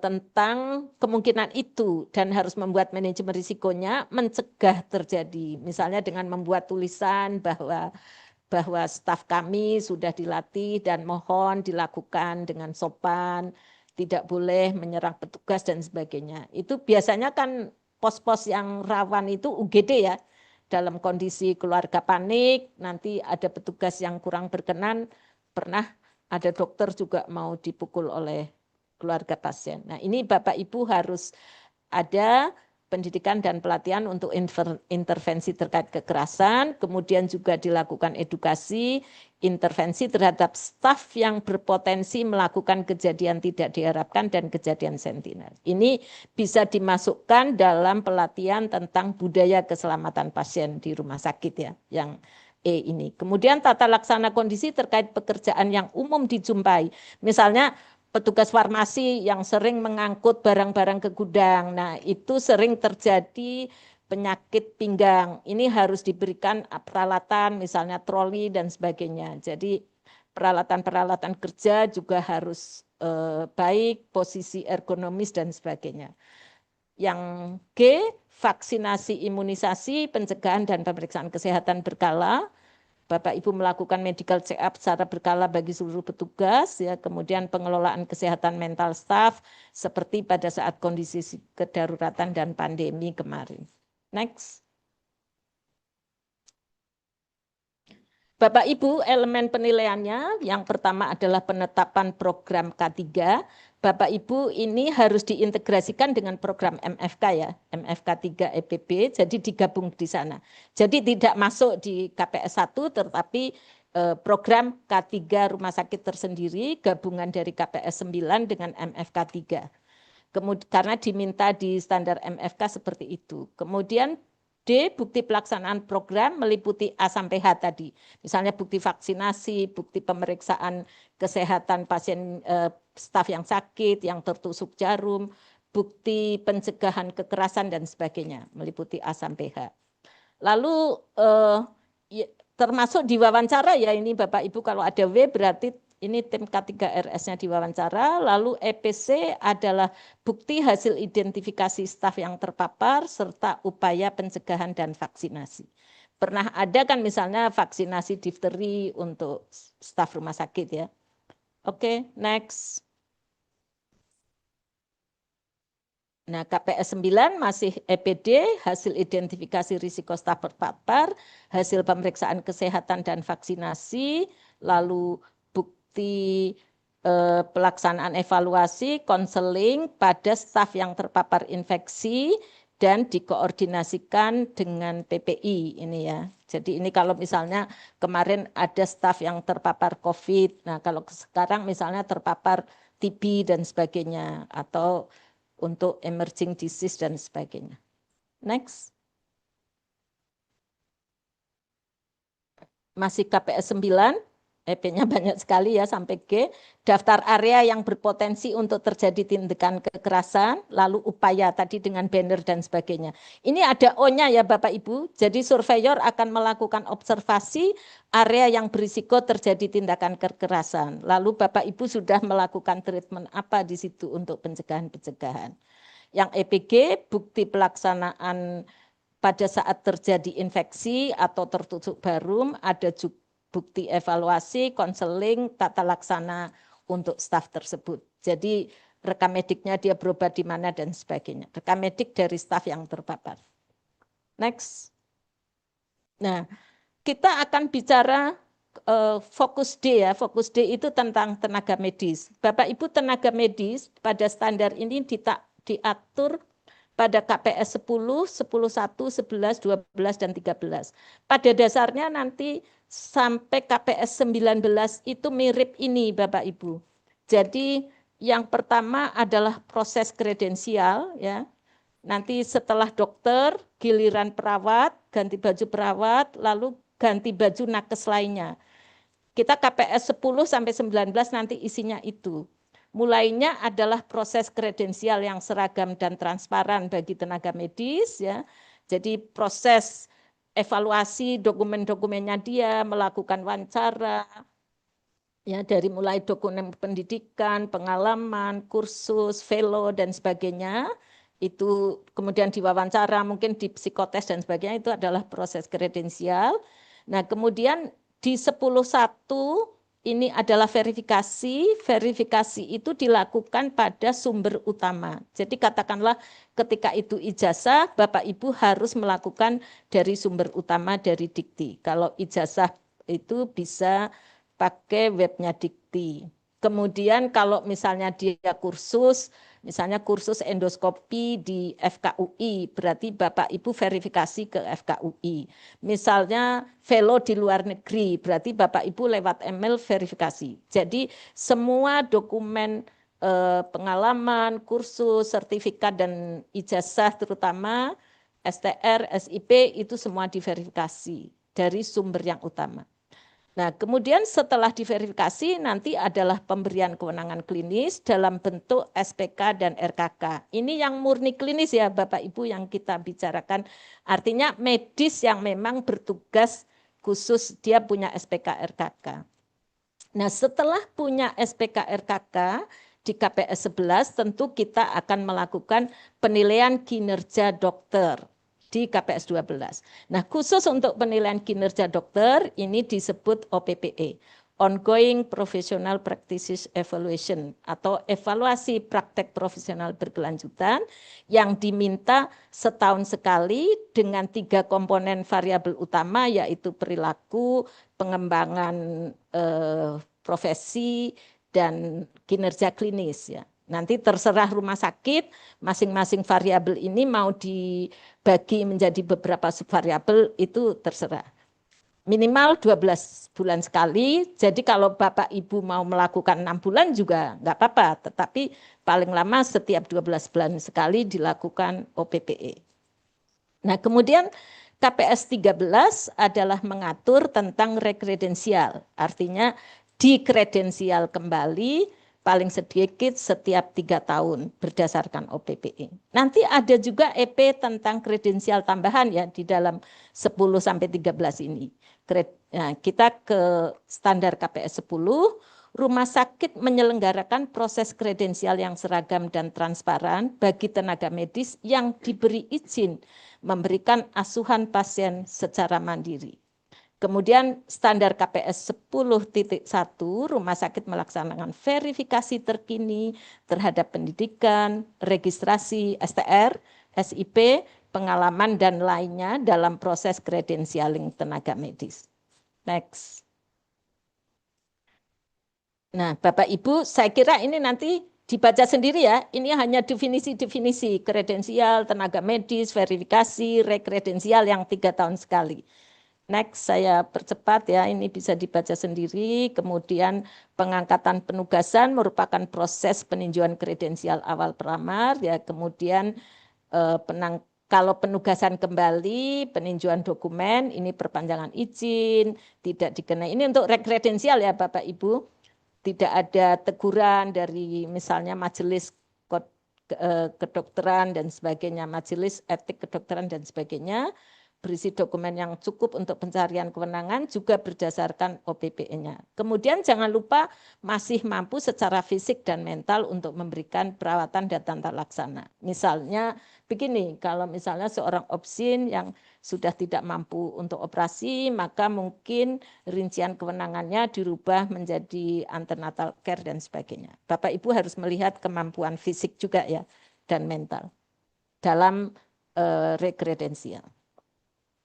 tentang kemungkinan itu dan harus membuat manajemen risikonya mencegah terjadi. Misalnya dengan membuat tulisan bahwa staf kami sudah dilatih dan mohon dilakukan dengan sopan, tidak boleh menyerang petugas dan sebagainya. Itu biasanya kan pos-pos yang rawan itu UGD ya. Dalam kondisi keluarga panik, nanti ada petugas yang kurang berkenan, pernah ada dokter juga mau dipukul oleh keluarga pasien. Nah, ini Bapak Ibu harus ada pendidikan dan pelatihan untuk intervensi terkait kekerasan, kemudian juga dilakukan edukasi, intervensi terhadap staf yang berpotensi melakukan kejadian tidak diharapkan dan kejadian sentinel. Ini bisa dimasukkan dalam pelatihan tentang budaya keselamatan pasien di rumah sakit ya, yang ini. Kemudian tata laksana kondisi terkait pekerjaan yang umum dijumpai. Misalnya petugas farmasi yang sering mengangkut barang-barang ke gudang. Nah, itu sering terjadi penyakit pinggang. Ini harus diberikan peralatan, misalnya troli dan sebagainya. Jadi peralatan-peralatan kerja juga harus baik, posisi ergonomis dan sebagainya. Yang G, vaksinasi, imunisasi, pencegahan dan pemeriksaan kesehatan berkala. Bapak Ibu melakukan medical check up secara berkala bagi seluruh petugas, ya, kemudian pengelolaan kesehatan mental staff seperti pada saat kondisi kedaruratan dan pandemi kemarin. Next. Bapak Ibu, elemen penilaiannya yang pertama adalah penetapan program K3. Bapak Ibu ini harus diintegrasikan dengan program MFK ya, MFK 3 EPB, jadi digabung di sana. Jadi tidak masuk di KPS 1 tetapi program K3 rumah sakit tersendiri, gabungan dari KPS 9 dengan MFK 3. Kemudian, karena diminta di standar MFK seperti itu. Kemudian D, bukti pelaksanaan program meliputi A sampai H tadi. Misalnya bukti vaksinasi, bukti pemeriksaan kesehatan pasien staf yang sakit, yang tertusuk jarum, bukti pencegahan kekerasan dan sebagainya, meliputi A sampai H. Lalu termasuk diwawancara ya ini Bapak Ibu, kalau ada W berarti ini tim K3RS-nya diwawancara, lalu EPC adalah bukti hasil identifikasi staf yang terpapar serta upaya pencegahan dan vaksinasi. Pernah ada kan misalnya vaksinasi difteri untuk staf rumah sakit ya. Oke, next. Nah, KPS 9 masih EPD, hasil identifikasi risiko staf terpapar, hasil pemeriksaan kesehatan dan vaksinasi, lalu bukti pelaksanaan evaluasi, konseling pada staf yang terpapar infeksi dan dikoordinasikan dengan PPI ini ya. Jadi ini kalau misalnya kemarin ada staf yang terpapar COVID, nah kalau sekarang misalnya terpapar TB dan sebagainya atau untuk emerging disease dan sebagainya. Next. Masih KPS 9, EP-nya banyak sekali ya sampai G. Daftar area yang berpotensi untuk terjadi tindakan kekerasan, lalu upaya tadi dengan banner dan sebagainya. Ini ada O-nya ya Bapak Ibu. Jadi surveyor akan melakukan observasi area yang berisiko terjadi tindakan kekerasan. Lalu Bapak Ibu sudah melakukan treatment apa di situ untuk pencegahan-pencegahan. Yang EPG, bukti pelaksanaan pada saat terjadi infeksi atau tertusuk jarum, ada juga bukti evaluasi, konseling, tata laksana untuk staf tersebut. Jadi rekam mediknya dia berobat di mana dan sebagainya. Rekam medik dari staf yang terpapar. Next. Nah, kita akan bicara fokus D ya. Fokus D itu tentang tenaga medis. Bapak Ibu, tenaga medis pada standar ini diatur pada KPS 10, 10.1, 11, 12, dan 13. Pada dasarnya nanti sampai KPS 19 itu mirip ini Bapak Ibu. Jadi yang pertama adalah proses kredensial ya. Nanti setelah dokter, giliran perawat, ganti baju perawat, lalu ganti baju nakes lainnya. Kita KPS 10 sampai 19 nanti isinya itu. mulainya adalah proses kredensial yang seragam dan transparan bagi tenaga medis ya. Jadi proses evaluasi dokumen-dokumennya dia, melakukan wawancara, ya dari mulai dokumen pendidikan, pengalaman, kursus, fellow dan sebagainya, itu kemudian diwawancara, mungkin di psikotes dan sebagainya, itu adalah proses kredensial. Nah, kemudian di 10.1 ini adalah verifikasi. Verifikasi itu dilakukan pada sumber utama. Jadi katakanlah ketika itu ijazah, Bapak Ibu harus melakukan dari sumber utama dari Dikti. Kalau ijazah itu bisa pakai webnya Dikti. Kemudian kalau misalnya dia kursus, misalnya kursus endoskopi di FKUI, berarti Bapak Ibu verifikasi ke FKUI. Misalnya fellow di luar negeri, berarti Bapak Ibu lewat email verifikasi. Jadi semua dokumen pengalaman, kursus, sertifikat dan ijazah terutama STR, SIP itu semua diverifikasi dari sumber yang utama. Nah, kemudian setelah diverifikasi nanti adalah pemberian kewenangan klinis dalam bentuk SPK dan RKK. Ini yang murni klinis ya Bapak Ibu yang kita bicarakan. Artinya medis yang memang bertugas khusus dia punya SPK RKK. Nah, setelah punya SPK RKK di KPS 11 tentu kita akan melakukan penilaian kinerja dokter di KPS 12. Nah, khusus untuk penilaian kinerja dokter ini disebut OPPE, Ongoing Professional Practices Evaluation atau evaluasi praktek profesional berkelanjutan yang diminta setahun sekali dengan 3 komponen variabel utama yaitu perilaku, pengembangan profesi dan kinerja klinis ya. Nanti terserah rumah sakit, masing-masing variabel ini mau dibagi menjadi beberapa subvariabel itu terserah. Minimal 12 bulan sekali, jadi kalau Bapak Ibu mau melakukan 6 bulan juga nggak apa-apa, tetapi paling lama setiap 12 bulan sekali dilakukan OPPE. Nah, kemudian KPS 13 adalah mengatur tentang rekredensial, artinya dikredensial kembali paling sedikit setiap 3 tahun berdasarkan OPPE. Nanti ada juga EP tentang kredensial tambahan ya di dalam 10-13 ini. Nah, kita ke standar KPS 10, rumah sakit menyelenggarakan proses kredensial yang seragam dan transparan bagi tenaga medis yang diberi izin memberikan asuhan pasien secara mandiri. Kemudian standar KPS 10.1 rumah sakit melaksanakan verifikasi terkini terhadap pendidikan, registrasi STR, SIP, pengalaman dan lainnya dalam proses kredensialing tenaga medis. Next. Nah, Bapak Ibu, saya kira ini nanti dibaca sendiri ya. Ini hanya definisi-definisi kredensial, tenaga medis, verifikasi, rekredensial yang 3 tahun sekali. Next, saya percepat ya, ini bisa dibaca sendiri. Kemudian pengangkatan penugasan merupakan proses peninjauan kredensial awal pelamar. Ya, kemudian kalau penugasan kembali, peninjauan dokumen, ini perpanjangan izin, tidak dikenai. Ini untuk rekredensial ya Bapak Ibu. Tidak ada teguran dari misalnya majelis kedokteran dan sebagainya, majelis etik kedokteran dan sebagainya. Berisi dokumen yang cukup untuk pencarian kewenangan juga berdasarkan OPPE-nya. Kemudian jangan lupa masih mampu secara fisik dan mental untuk memberikan perawatan dan tata laksana. Misalnya begini, kalau misalnya seorang obsin yang sudah tidak mampu untuk operasi, maka mungkin rincian kewenangannya dirubah menjadi antenatal care dan sebagainya. Bapak Ibu harus melihat kemampuan fisik juga ya dan mental dalam rekredensial.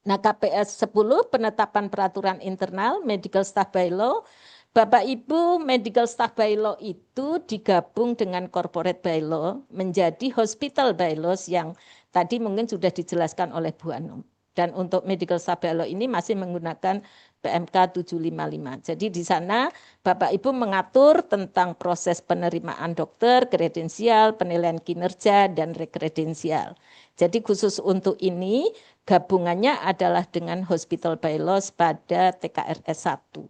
Nah, KPS 10 penetapan peraturan internal medical staff bylaw. Bapak Ibu, medical staff bylaw itu digabung dengan corporate bylaw menjadi hospital bylaws yang tadi mungkin sudah dijelaskan oleh Bu Anum. Dan untuk medical staff bylaw ini masih menggunakan PMK 755. Jadi di sana Bapak Ibu mengatur tentang proses penerimaan dokter, kredensial, penilaian kinerja, dan rekredensial. Jadi khusus untuk ini gabungannya adalah dengan hospital bylaws pada TKRS 1.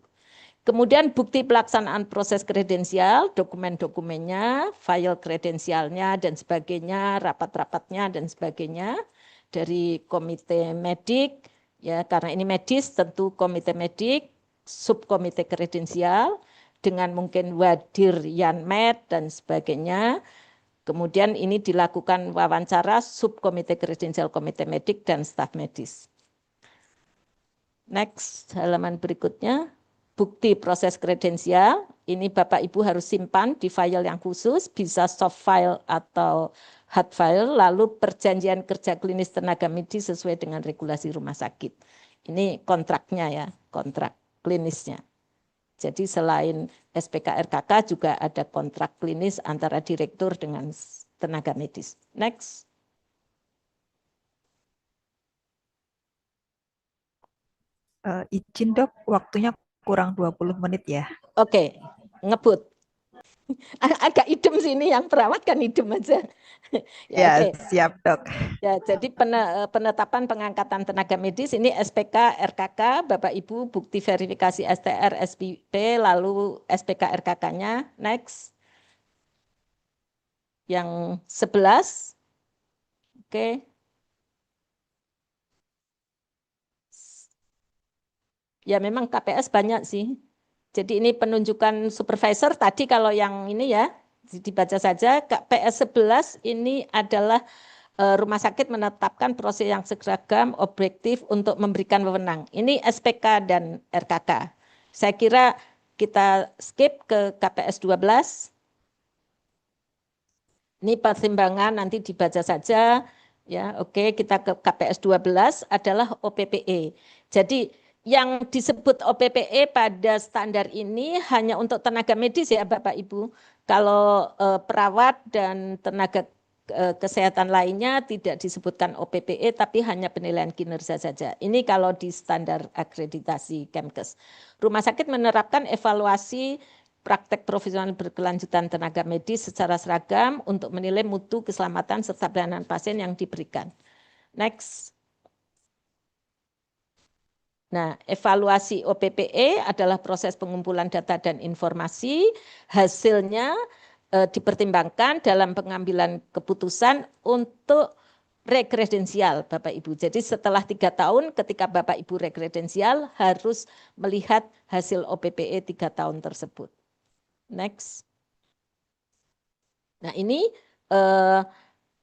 Kemudian bukti pelaksanaan proses kredensial, dokumen-dokumennya, file kredensialnya dan sebagainya, rapat-rapatnya dan sebagainya dari komite medik, ya karena ini medis tentu komite medik, subkomite kredensial dengan mungkin wadir Yanmed dan sebagainya. Kemudian ini dilakukan wawancara subkomite kredensial komite medik dan staf medis. Next, halaman berikutnya. Bukti proses kredensial, ini Bapak Ibu harus simpan di file yang khusus, bisa soft file atau hard file, lalu perjanjian kerja klinis tenaga medis sesuai dengan regulasi rumah sakit. Ini kontraknya ya, kontrak klinisnya. Jadi selain SPK RKK juga ada kontrak klinis antara direktur dengan tenaga medis. Next. Izin dok, waktunya kurang 20 menit ya. Oke, ngebut. Agak idem sini, yang perawat kan idem aja. Ya, Ya, oke. siap dok. Ya, jadi penetapan pengangkatan tenaga medis ini SPK RKK, Bapak Ibu bukti verifikasi STR, SPP, lalu SPK RKK-nya. Next. Yang 11. Oke. Ya memang KPS banyak sih. Jadi ini penunjukan supervisor tadi kalau yang ini ya dibaca saja KPS 11 ini adalah rumah sakit menetapkan proses yang seragam objektif untuk memberikan wewenang. Ini SPK dan RKK. Saya kira kita skip ke KPS 12. Ini pertimbangan nanti dibaca saja. Ya, oke, kita ke KPS 12 adalah OPPE. Jadi yang disebut OPPE pada standar ini hanya untuk tenaga medis ya Bapak Ibu. Kalau perawat dan tenaga kesehatan lainnya tidak disebutkan OPPE tapi hanya penilaian kinerja saja. Ini kalau di standar akreditasi Kemkes. Rumah sakit menerapkan evaluasi praktek profesional berkelanjutan tenaga medis secara seragam untuk menilai mutu keselamatan serta pelayanan pasien yang diberikan. Next. Nah, evaluasi OPPE adalah proses pengumpulan data dan informasi. Hasilnya dipertimbangkan dalam pengambilan keputusan untuk rekredensial, Bapak Ibu. Jadi setelah 3 tahun ketika Bapak Ibu rekredensial harus melihat hasil OPPE 3 tahun tersebut. Next. Nah ini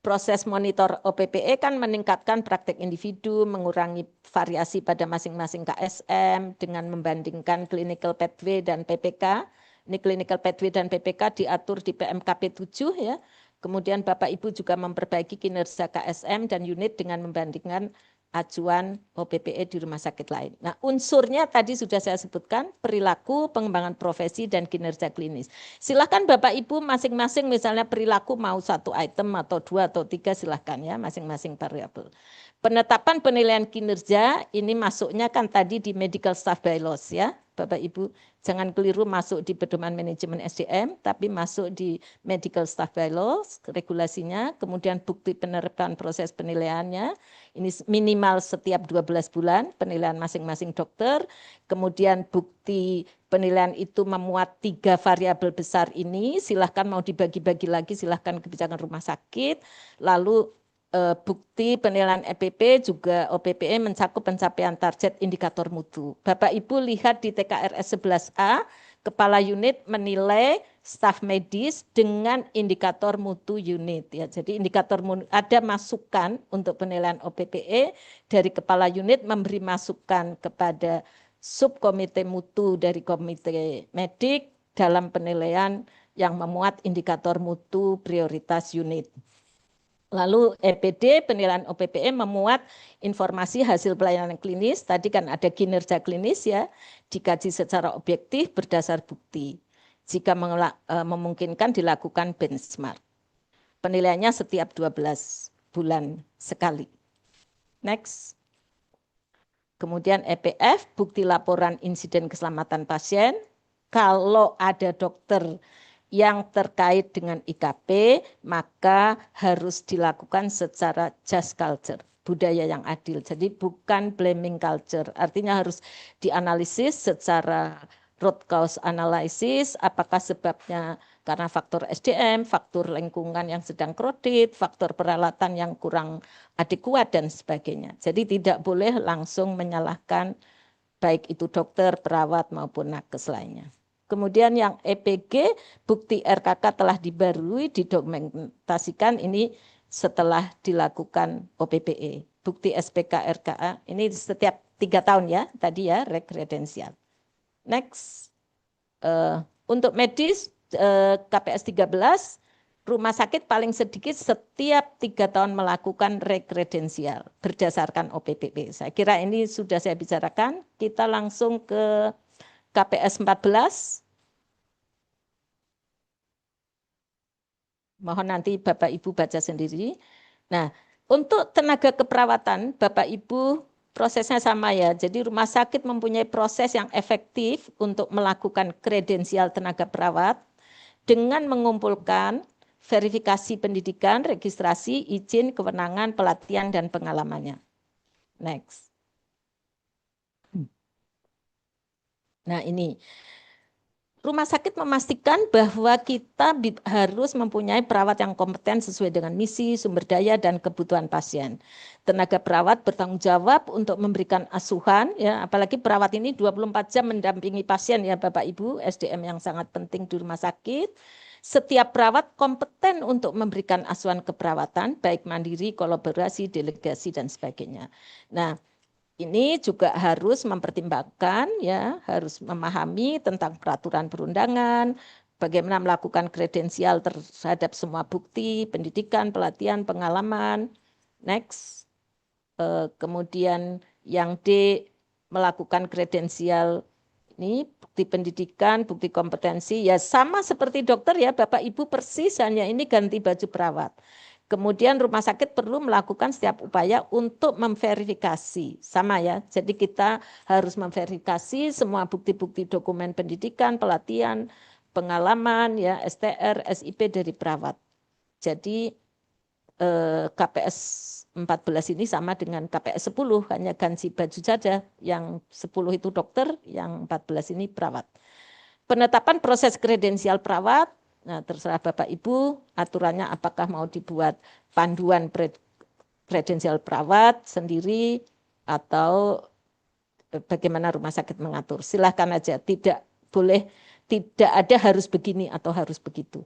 proses monitor OPPE kan meningkatkan praktek individu, mengurangi variasi pada masing-masing KSM dengan membandingkan clinical pathway dan PPK. Ini clinical pathway dan PPK diatur di PMKP 7 ya. Kemudian Bapak Ibu juga memperbaiki kinerja KSM dan unit dengan membandingkan acuan OPPE di rumah sakit lain. Nah, unsurnya tadi sudah saya sebutkan, perilaku, pengembangan profesi, dan kinerja klinis. Silakan Bapak Ibu masing-masing misalnya perilaku mau 1 item atau 2 atau 3 silahkan ya, masing-masing variabel. Penetapan penilaian kinerja ini masuknya kan tadi di medical staff bylaws ya, Bapak Ibu. Jangan keliru masuk di pedoman manajemen SDM, tapi masuk di medical staff bylaws, regulasinya, kemudian bukti penerapan proses penilaiannya, ini minimal setiap 12 bulan penilaian masing-masing dokter, kemudian bukti penilaian itu memuat 3 variabel besar ini, silahkan mau dibagi-bagi lagi, silahkan kebijakan rumah sakit, lalu bukti penilaian EPP juga OPPE mencakup pencapaian target indikator mutu. Bapak Ibu lihat di TKRS 11A, kepala unit menilai staf medis dengan indikator mutu unit ya. Jadi indikator ada masukan untuk penilaian OPPE dari kepala unit memberi masukan kepada subkomite mutu dari komite medik dalam penilaian yang memuat indikator mutu prioritas unit. Lalu EPD, penilaian OPPE memuat informasi hasil pelayanan klinis, tadi kan ada kinerja klinis ya, dikaji secara objektif berdasar bukti. Jika memungkinkan dilakukan benchmark. Penilaiannya setiap 12 bulan sekali. Next. Kemudian EPF, bukti laporan insiden keselamatan pasien. Kalau ada dokter yang terkait dengan IKP, maka harus dilakukan secara just culture, budaya yang adil. Jadi bukan blaming culture, artinya harus dianalisis secara root cause analysis, apakah sebabnya karena faktor SDM, faktor lingkungan yang sedang kredit, faktor peralatan yang kurang adekuat dan sebagainya. Jadi tidak boleh langsung menyalahkan baik itu dokter, perawat maupun nakes lainnya. Kemudian yang EPG, bukti RKK telah dibarui, didokumentasikan ini setelah dilakukan OPPE. Bukti SPK RKA ini setiap 3 tahun ya, tadi ya, rekredensial. Next, untuk medis KPS 13, rumah sakit paling sedikit setiap 3 tahun melakukan rekredensial berdasarkan OPPP. Saya kira ini sudah saya bicarakan. Kita langsung ke KPS 14. Mohon nanti Bapak Ibu baca sendiri. Nah, untuk tenaga keperawatan, Bapak Ibu prosesnya sama ya. Jadi rumah sakit mempunyai proses yang efektif untuk melakukan kredensial tenaga perawat dengan mengumpulkan verifikasi pendidikan, registrasi, izin, kewenangan, pelatihan, dan pengalamannya. Next. Nah ini, rumah sakit memastikan bahwa kita harus mempunyai perawat yang kompeten sesuai dengan misi, sumber daya, dan kebutuhan pasien. Tenaga perawat bertanggung jawab untuk memberikan asuhan, ya, apalagi perawat ini 24 jam mendampingi pasien ya Bapak Ibu, SDM yang sangat penting di rumah sakit. Setiap perawat kompeten untuk memberikan asuhan keperawatan, baik mandiri, kolaborasi, delegasi, dan sebagainya. Nah, ini juga harus mempertimbangkan ya, harus memahami tentang peraturan perundangan, bagaimana melakukan kredensial terhadap semua bukti, pendidikan, pelatihan, pengalaman. Next. Kemudian yang D, melakukan kredensial ini bukti pendidikan, bukti kompetensi, ya sama seperti dokter ya Bapak Ibu persis, hanya ini ganti baju perawat. Kemudian rumah sakit perlu melakukan setiap upaya untuk memverifikasi, sama ya. Jadi kita harus memverifikasi semua bukti-bukti dokumen pendidikan, pelatihan, pengalaman, ya STR, SIP dari perawat. Jadi KPS 14 ini sama dengan KPS 10, hanya ganti baju saja. Yang 10 itu dokter, yang 14 ini perawat. Penetapan proses kredensial perawat, nah terserah Bapak Ibu, aturannya apakah mau dibuat panduan kredensial perawat sendiri atau bagaimana rumah sakit mengatur. Silahkan aja, tidak boleh, tidak ada harus begini atau harus begitu.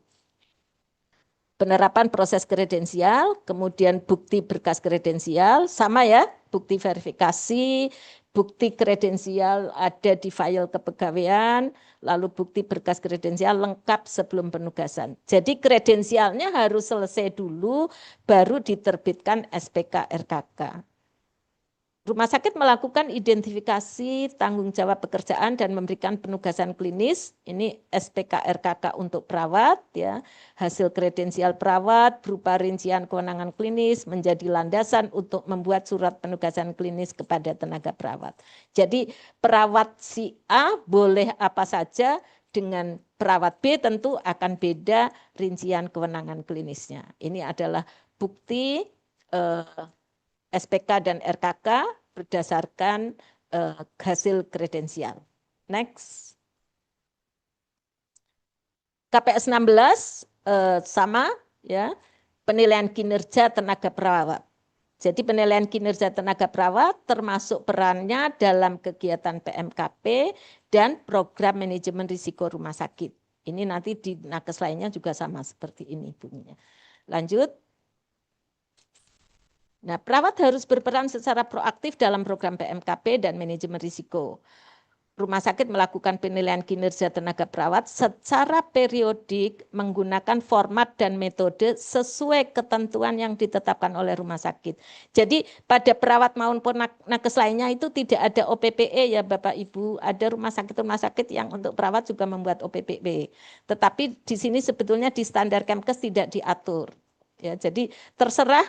Penerapan proses kredensial, kemudian bukti berkas kredensial, sama ya, bukti verifikasi, bukti kredensial ada di file kepegawaian, lalu bukti berkas kredensial lengkap sebelum penugasan. Jadi kredensialnya harus selesai dulu, baru diterbitkan SPK RKK. Rumah sakit melakukan identifikasi tanggung jawab pekerjaan dan memberikan penugasan klinis. Ini SPK RKK untuk perawat, ya. Hasil kredensial perawat berupa rincian kewenangan klinis menjadi landasan untuk membuat surat penugasan klinis kepada tenaga perawat. Jadi perawat si A boleh apa saja, dengan perawat B tentu akan beda rincian kewenangan klinisnya. Ini adalah bukti SPK dan RKK berdasarkan hasil kredensial. Next. KPS 16 sama ya, penilaian kinerja tenaga perawat. Jadi penilaian kinerja tenaga perawat termasuk perannya dalam kegiatan PMKP dan program manajemen risiko rumah sakit. Ini nanti di nakes lainnya juga sama seperti ini bunyinya. Lanjut. Nah, perawat harus berperan secara proaktif dalam program PMKP dan manajemen risiko. Rumah sakit melakukan penilaian kinerja tenaga perawat secara periodik menggunakan format dan metode sesuai ketentuan yang ditetapkan oleh rumah sakit. Jadi pada perawat maupun nakes lainnya itu tidak ada OPPE ya Bapak Ibu. Ada rumah sakit yang untuk perawat juga membuat OPPE. Tetapi di sini sebetulnya di standar Kemkes tidak diatur. Ya, jadi terserah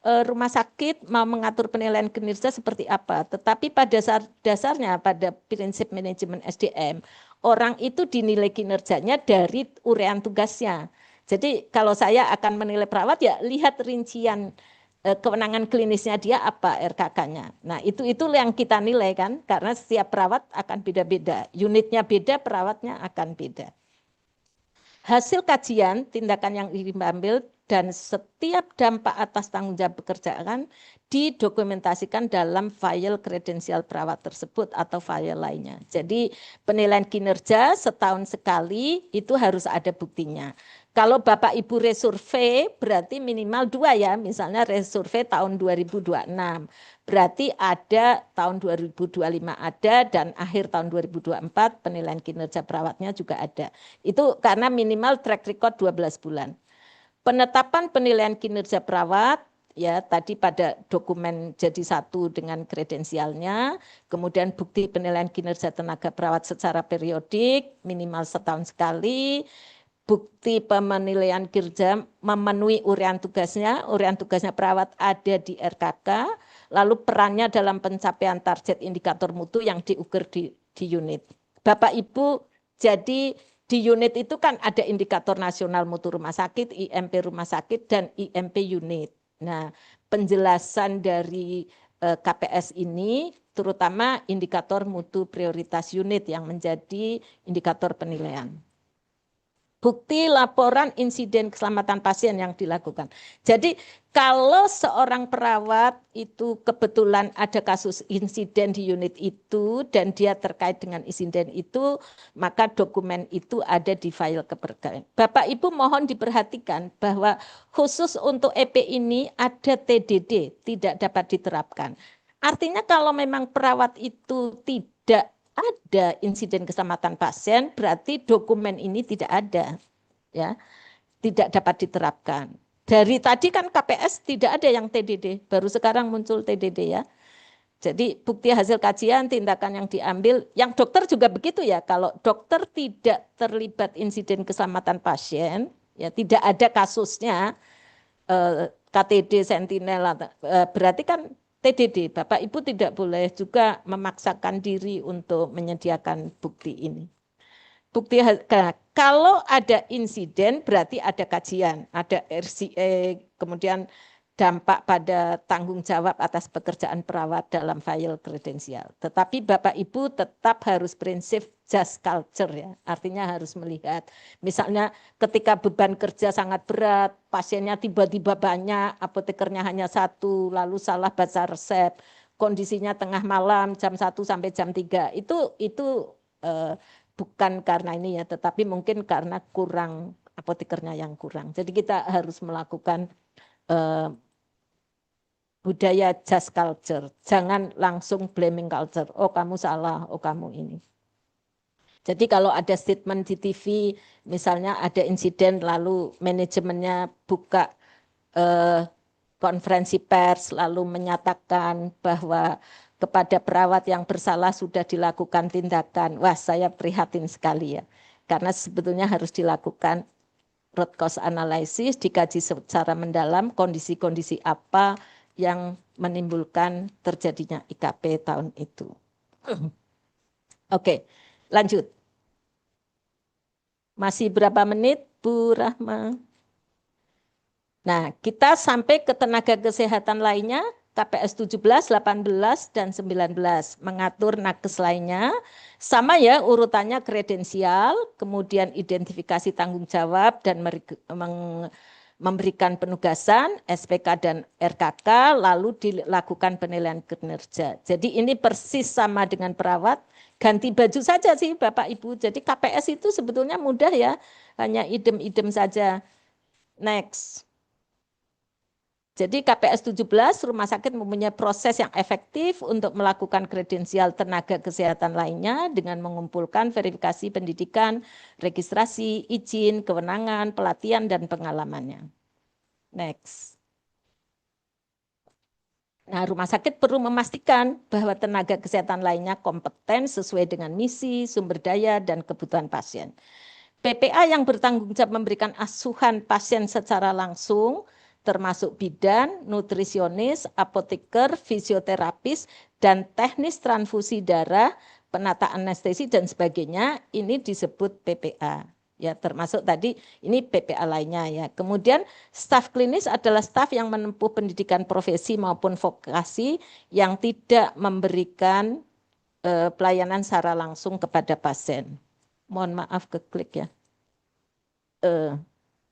rumah sakit mau mengatur penilaian kinerja seperti apa. Tetapi pada dasarnya pada prinsip manajemen SDM, orang itu dinilai kinerjanya dari urean tugasnya. Jadi kalau saya akan menilai perawat ya lihat rincian kewenangan klinisnya dia apa RKK-nya. Nah, itu yang kita nilai kan, karena setiap perawat akan beda-beda. Unitnya beda, perawatnya akan beda. Hasil kajian tindakan yang diambil dan setiap dampak atas tanggung jawab pekerjaan didokumentasikan dalam file kredensial perawat tersebut atau file lainnya. Jadi penilaian kinerja setahun sekali itu harus ada buktinya. Kalau Bapak Ibu resurvei berarti minimal 2 ya, misalnya resurvei tahun 2026. Berarti ada tahun 2025 ada dan akhir tahun 2024 penilaian kinerja perawatnya juga ada. Itu karena minimal track record 12 bulan. Penetapan penilaian kinerja perawat ya tadi pada dokumen jadi satu dengan kredensialnya, kemudian bukti penilaian kinerja tenaga perawat secara periodik minimal setahun sekali, bukti penilaian kinerja memenuhi uraian tugasnya perawat ada di RKK, lalu perannya dalam pencapaian target indikator mutu yang diukur di unit. Bapak Ibu, jadi di unit itu kan ada indikator nasional mutu rumah sakit, IMP rumah sakit, dan IMP unit. Nah, penjelasan dari KPS ini terutama indikator mutu prioritas unit yang menjadi indikator penilaian. Bukti laporan insiden keselamatan pasien yang dilakukan. Jadi kalau seorang perawat itu kebetulan ada kasus insiden di unit itu dan dia terkait dengan insiden itu, maka dokumen itu ada di file keperawatan. Bapak Ibu mohon diperhatikan bahwa khusus untuk EP ini ada TDD, tidak dapat diterapkan. Artinya kalau memang perawat itu tidak ada insiden keselamatan pasien, berarti dokumen ini tidak ada, ya, tidak dapat diterapkan. Dari tadi kan KPS tidak ada yang TDD, baru sekarang muncul TDD ya. Jadi bukti hasil kajian, tindakan yang diambil, yang dokter juga begitu ya. Kalau dokter tidak terlibat insiden keselamatan pasien, ya tidak ada kasusnya KTD, sentinel, berarti kan TDD, Bapak Ibu tidak boleh juga memaksakan diri untuk menyediakan bukti ini. Bukti kalau ada insiden berarti ada kajian, ada RCE, kemudian dampak pada tanggung jawab atas pekerjaan perawat dalam file kredensial. Tetapi Bapak Ibu tetap harus prinsip just culture ya, artinya harus melihat. Misalnya ketika beban kerja sangat berat, pasiennya tiba-tiba banyak, apotekernya hanya satu, lalu salah baca resep, kondisinya tengah malam jam 1 sampai jam 3, itu bukan karena ini ya, tetapi mungkin karena kurang apotekernya yang kurang. Jadi kita harus melakukan budaya just culture, jangan langsung blaming culture. Oh kamu salah, oh kamu ini. Jadi kalau ada statement di TV, misalnya ada insiden lalu manajemennya buka konferensi pers lalu menyatakan bahwa kepada perawat yang bersalah sudah dilakukan tindakan. Wah, saya prihatin sekali ya. Karena sebetulnya harus dilakukan root cause analysis, dikaji secara mendalam kondisi-kondisi apa yang menimbulkan terjadinya IKP tahun itu. Oke, lanjut. Masih berapa menit, Bu Rahma? Nah, kita sampai ke tenaga kesehatan lainnya, KPS 17, 18, dan 19, mengatur nakes lainnya. Sama ya urutannya kredensial, kemudian identifikasi tanggung jawab, dan memberikan penugasan, SPK dan RKK, lalu dilakukan penilaian kinerja. Jadi ini persis sama dengan perawat, ganti baju saja sih Bapak Ibu. Jadi KPS itu sebetulnya mudah ya, hanya idem-idem saja. Next. Jadi KPS 17 rumah sakit mempunyai proses yang efektif untuk melakukan kredensial tenaga kesehatan lainnya dengan mengumpulkan verifikasi pendidikan, registrasi, izin, kewenangan, pelatihan, dan pengalamannya. Next. Nah, rumah sakit perlu memastikan bahwa tenaga kesehatan lainnya kompeten sesuai dengan misi, sumber daya, dan kebutuhan pasien. PPA yang bertanggung jawab memberikan asuhan pasien secara langsung, termasuk bidan, nutrisionis, apoteker, fisioterapis, dan teknis transfusi darah, penata anestesi, dan sebagainya, ini disebut PPA. Ya, termasuk tadi ini PPA lainnya ya. Kemudian staf klinis adalah staf yang menempuh pendidikan profesi maupun vokasi yang tidak memberikan pelayanan secara langsung kepada pasien. Mohon maaf keklik ya.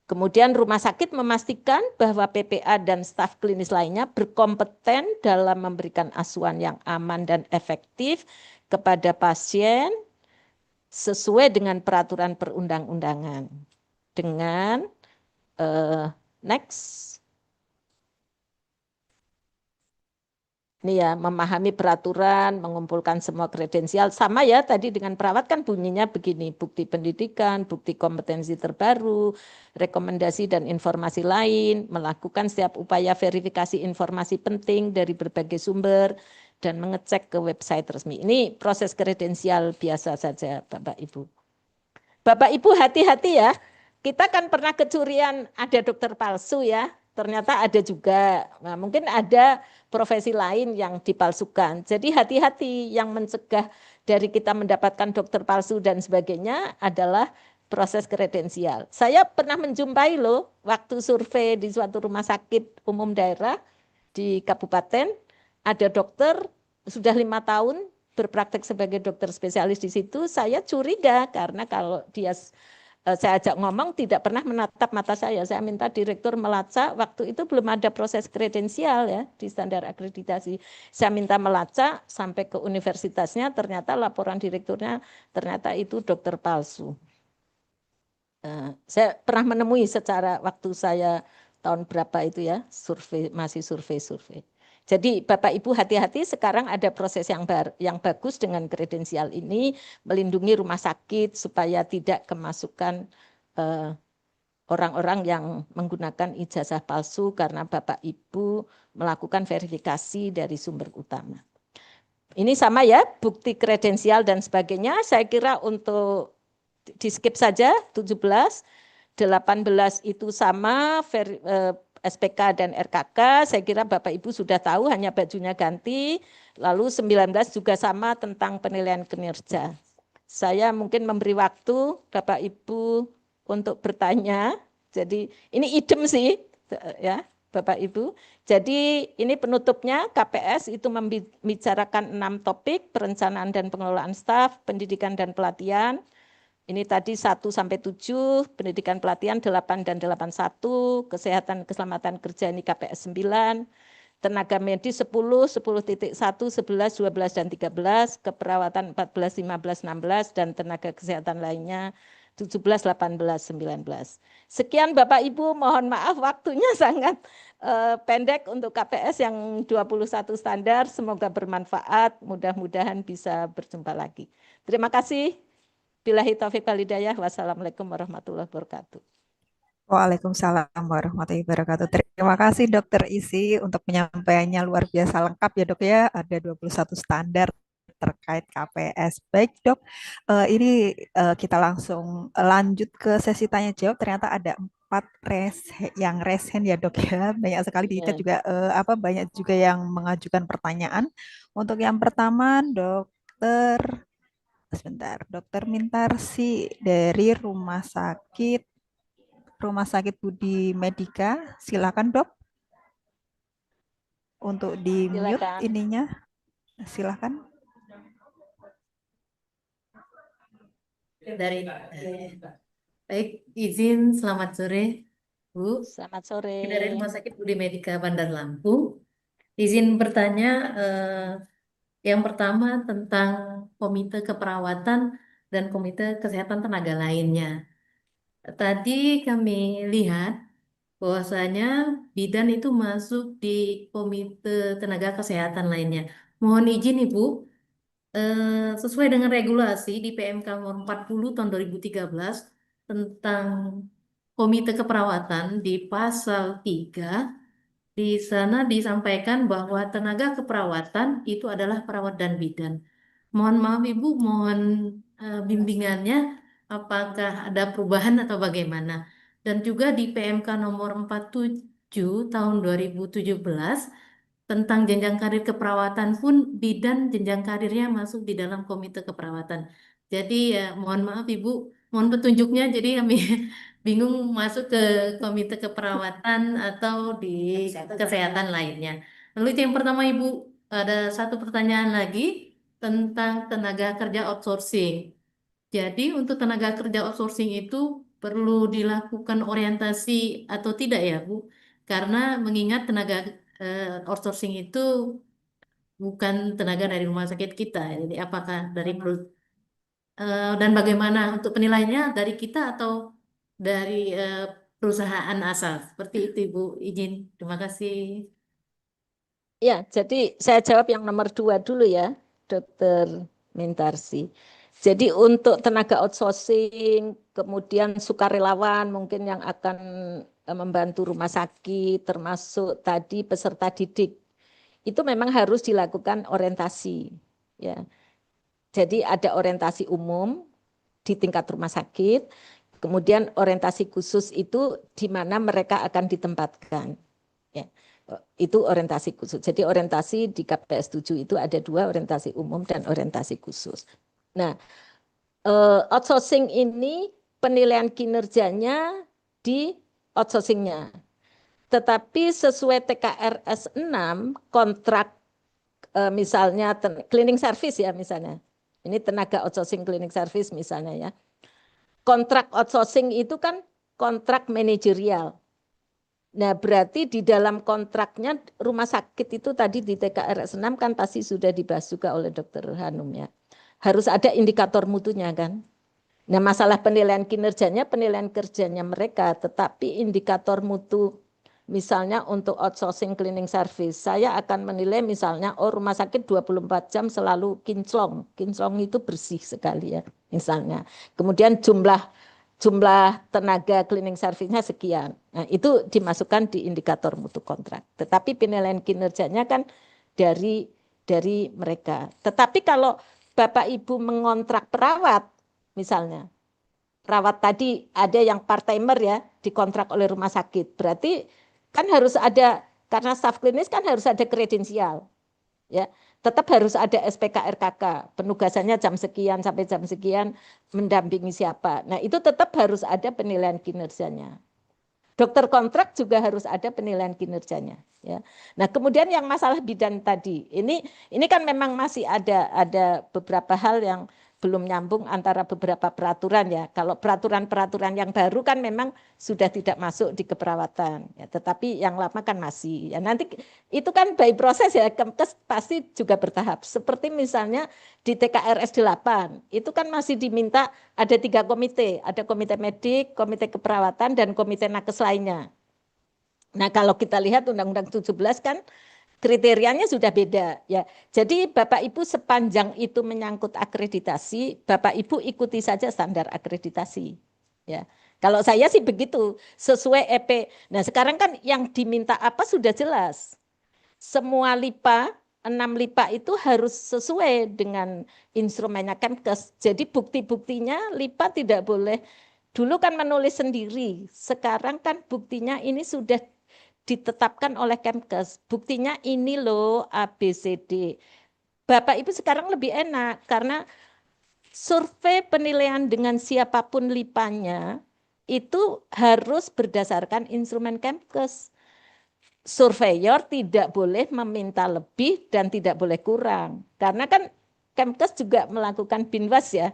Kemudian rumah sakit memastikan bahwa PPA dan staf klinis lainnya berkompeten dalam memberikan asuhan yang aman dan efektif kepada pasien sesuai dengan peraturan perundang-undangan. Dengan next. Ini ya, memahami peraturan, mengumpulkan semua kredensial. Sama ya tadi dengan perawat kan bunyinya begini, bukti pendidikan, bukti kompetensi terbaru, rekomendasi dan informasi lain, melakukan setiap upaya verifikasi informasi penting dari berbagai sumber, dan mengecek ke website resmi. Ini proses kredensial biasa saja Bapak Ibu. Bapak Ibu hati-hati ya, kita kan pernah kecurian ada dokter palsu ya, ternyata ada juga. Nah, mungkin ada profesi lain yang dipalsukan. Jadi hati-hati, yang mencegah dari kita mendapatkan dokter palsu dan sebagainya adalah proses kredensial. Saya pernah menjumpai loh waktu survei di suatu rumah sakit umum daerah di kabupaten, ada dokter sudah 5 tahun berpraktek sebagai dokter spesialis di situ. Saya curiga karena kalau dia saya ajak ngomong tidak pernah menatap mata saya. Saya minta direktur melacak, waktu itu belum ada proses kredensial ya di standar akreditasi. Saya minta melacak sampai ke universitasnya, ternyata laporan direkturnya ternyata itu dokter palsu. Saya pernah menemui secara waktu saya tahun berapa itu ya, survei, masih survei. Jadi Bapak Ibu hati-hati, sekarang ada proses yang bagus dengan kredensial ini, melindungi rumah sakit supaya tidak kemasukan orang-orang yang menggunakan ijazah palsu karena Bapak Ibu melakukan verifikasi dari sumber utama. Ini sama ya, bukti kredensial dan sebagainya. Saya kira untuk di skip saja 17, 18 itu sama SPK dan RKK, saya kira Bapak Ibu sudah tahu, hanya bajunya ganti. Lalu 19 juga sama tentang penilaian kinerja. Saya mungkin memberi waktu Bapak Ibu untuk bertanya. Jadi ini idem sih ya Bapak Ibu. Jadi ini penutupnya, KPS itu membicarakan 6 topik: perencanaan dan pengelolaan staf, pendidikan dan pelatihan. Ini tadi 1 sampai 7, pendidikan pelatihan 8 dan 81, kesehatan keselamatan kerja ini KPS 9, tenaga medis 10, 10.1, 11, 12 dan 13, keperawatan 14, 15, 16 dan tenaga kesehatan lainnya 17, 18, 19. Sekian Bapak Ibu, mohon maaf waktunya sangat pendek untuk KPS yang 21 standar, semoga bermanfaat, mudah-mudahan bisa berjumpa lagi. Terima kasih. Billahi taufiq wal hidayah. Wassalamualaikum warahmatullahi wabarakatuh. Waalaikumsalam warahmatullahi wabarakatuh. Terima kasih Dokter Isi untuk penyampaiannya luar biasa lengkap ya Dok ya. Ada 21 standar terkait KPS. Baik Dok, ini kita langsung lanjut ke sesi tanya jawab. Ternyata ada 4 yang raise hand ya Dok ya. Banyak sekali kita Ya. juga banyak juga yang mengajukan pertanyaan. Untuk yang pertama Dokter Sebentar, Dokter Mintarsi dari Rumah Sakit Budi Medika. Silakan, Dok. Untuk di mute Silakan. ininya. Silakan. Baik, izin selamat sore, Bu. Selamat sore. Dari Rumah Sakit Budi Medika Bandar Lampung. Izin bertanya, yang pertama tentang Komite Keperawatan dan Komite Kesehatan Tenaga lainnya. Tadi kami lihat bahwasanya bidan itu masuk di Komite Tenaga Kesehatan lainnya. Mohon izin Ibu, sesuai dengan regulasi di PMK nomor 40 tahun 2013 tentang Komite Keperawatan di pasal 3, di sana disampaikan bahwa tenaga keperawatan itu adalah perawat dan bidan. Mohon maaf Ibu, mohon bimbingannya apakah ada perubahan atau bagaimana. Dan juga di PMK nomor 47 tahun 2017 tentang jenjang karir keperawatan pun bidan jenjang karirnya masuk di dalam komite keperawatan. Jadi ya mohon maaf Ibu, mohon petunjuknya. Jadi kami bingung masuk ke komite keperawatan atau di kesehatan lainnya. Lalu itu yang pertama Ibu, ada satu pertanyaan lagi tentang tenaga kerja outsourcing. Jadi untuk tenaga kerja outsourcing itu perlu dilakukan orientasi atau tidak ya Bu? Karena mengingat tenaga outsourcing itu bukan tenaga dari rumah sakit kita. Jadi apakah dari dan bagaimana untuk penilaiannya dari kita atau dari perusahaan asal? Seperti itu Ibu, izin. Terima kasih. Ya, jadi saya jawab yang nomor 2 dulu ya, Dokter Mintarsi. Jadi untuk tenaga outsourcing, kemudian sukarelawan mungkin yang akan membantu rumah sakit, termasuk tadi peserta didik, itu memang harus dilakukan orientasi. Ya, jadi ada orientasi umum di tingkat rumah sakit, kemudian orientasi khusus itu di mana mereka akan ditempatkan. Ya, itu orientasi khusus. Jadi orientasi di KPS 7 itu ada 2, orientasi umum dan orientasi khusus. Nah, outsourcing ini penilaian kinerjanya di outsourcingnya. Tetapi sesuai TKRS 6, kontrak misalnya cleaning service ya misalnya. Ini tenaga outsourcing cleaning service misalnya ya. Kontrak outsourcing itu kan kontrak manajerial. Nah, berarti di dalam kontraknya rumah sakit itu tadi di TKRS 6 kan pasti sudah dibahas juga oleh Dokter Hanum ya. Harus ada indikator mutunya kan. Nah, masalah penilaian kerjanya mereka, tetapi indikator mutu misalnya untuk outsourcing cleaning service, saya akan menilai misalnya rumah sakit 24 jam selalu kinclong. Kinclong itu bersih sekali ya misalnya. Kemudian jumlah tenaga cleaning service-nya sekian. Nah, itu dimasukkan di indikator mutu kontrak. Tetapi penilaian kinerjanya kan dari mereka. Tetapi kalau Bapak Ibu mengontrak perawat misalnya, perawat tadi ada yang part-timer ya, dikontrak oleh rumah sakit. Berarti kan harus ada, karena staf klinis kan harus ada kredensial. Ya, tetap harus ada SPK/RKK, penugasannya jam sekian sampai jam sekian, mendampingi siapa. Nah, itu tetap harus ada penilaian kinerjanya. Dokter kontrak juga harus ada penilaian kinerjanya. Ya. Nah, kemudian yang masalah bidan tadi, ini kan memang masih ada beberapa hal yang belum nyambung antara beberapa peraturan ya. Kalau peraturan-peraturan yang baru kan memang sudah tidak masuk di keperawatan, ya, tetapi yang lama kan masih. Ya, nanti itu kan by proses ya, Kemkes pasti juga bertahap. Seperti misalnya di TKRS 8, itu kan masih diminta ada 3 komite, ada komite medik, komite keperawatan, dan komite nakes lainnya. Nah, kalau kita lihat Undang-Undang 17 kan kriterianya sudah beda ya. Jadi Bapak Ibu sepanjang itu menyangkut akreditasi, Bapak Ibu ikuti saja standar akreditasi. Ya. Kalau saya sih begitu, sesuai EP. Nah, sekarang kan yang diminta apa sudah jelas. Semua LIPA, 6 LIPA itu harus sesuai dengan instrumennya Kemkes. Jadi bukti-buktinya LIPA tidak boleh, dulu kan menulis sendiri, sekarang kan buktinya ini sudah ditetapkan oleh Kemkes. Buktinya ini loh ABCD. Bapak Ibu sekarang lebih enak karena survei penilaian dengan siapapun lipanya itu harus berdasarkan instrumen Kemkes. Surveyor tidak boleh meminta lebih dan tidak boleh kurang. Karena kan Kemkes juga melakukan binwas ya.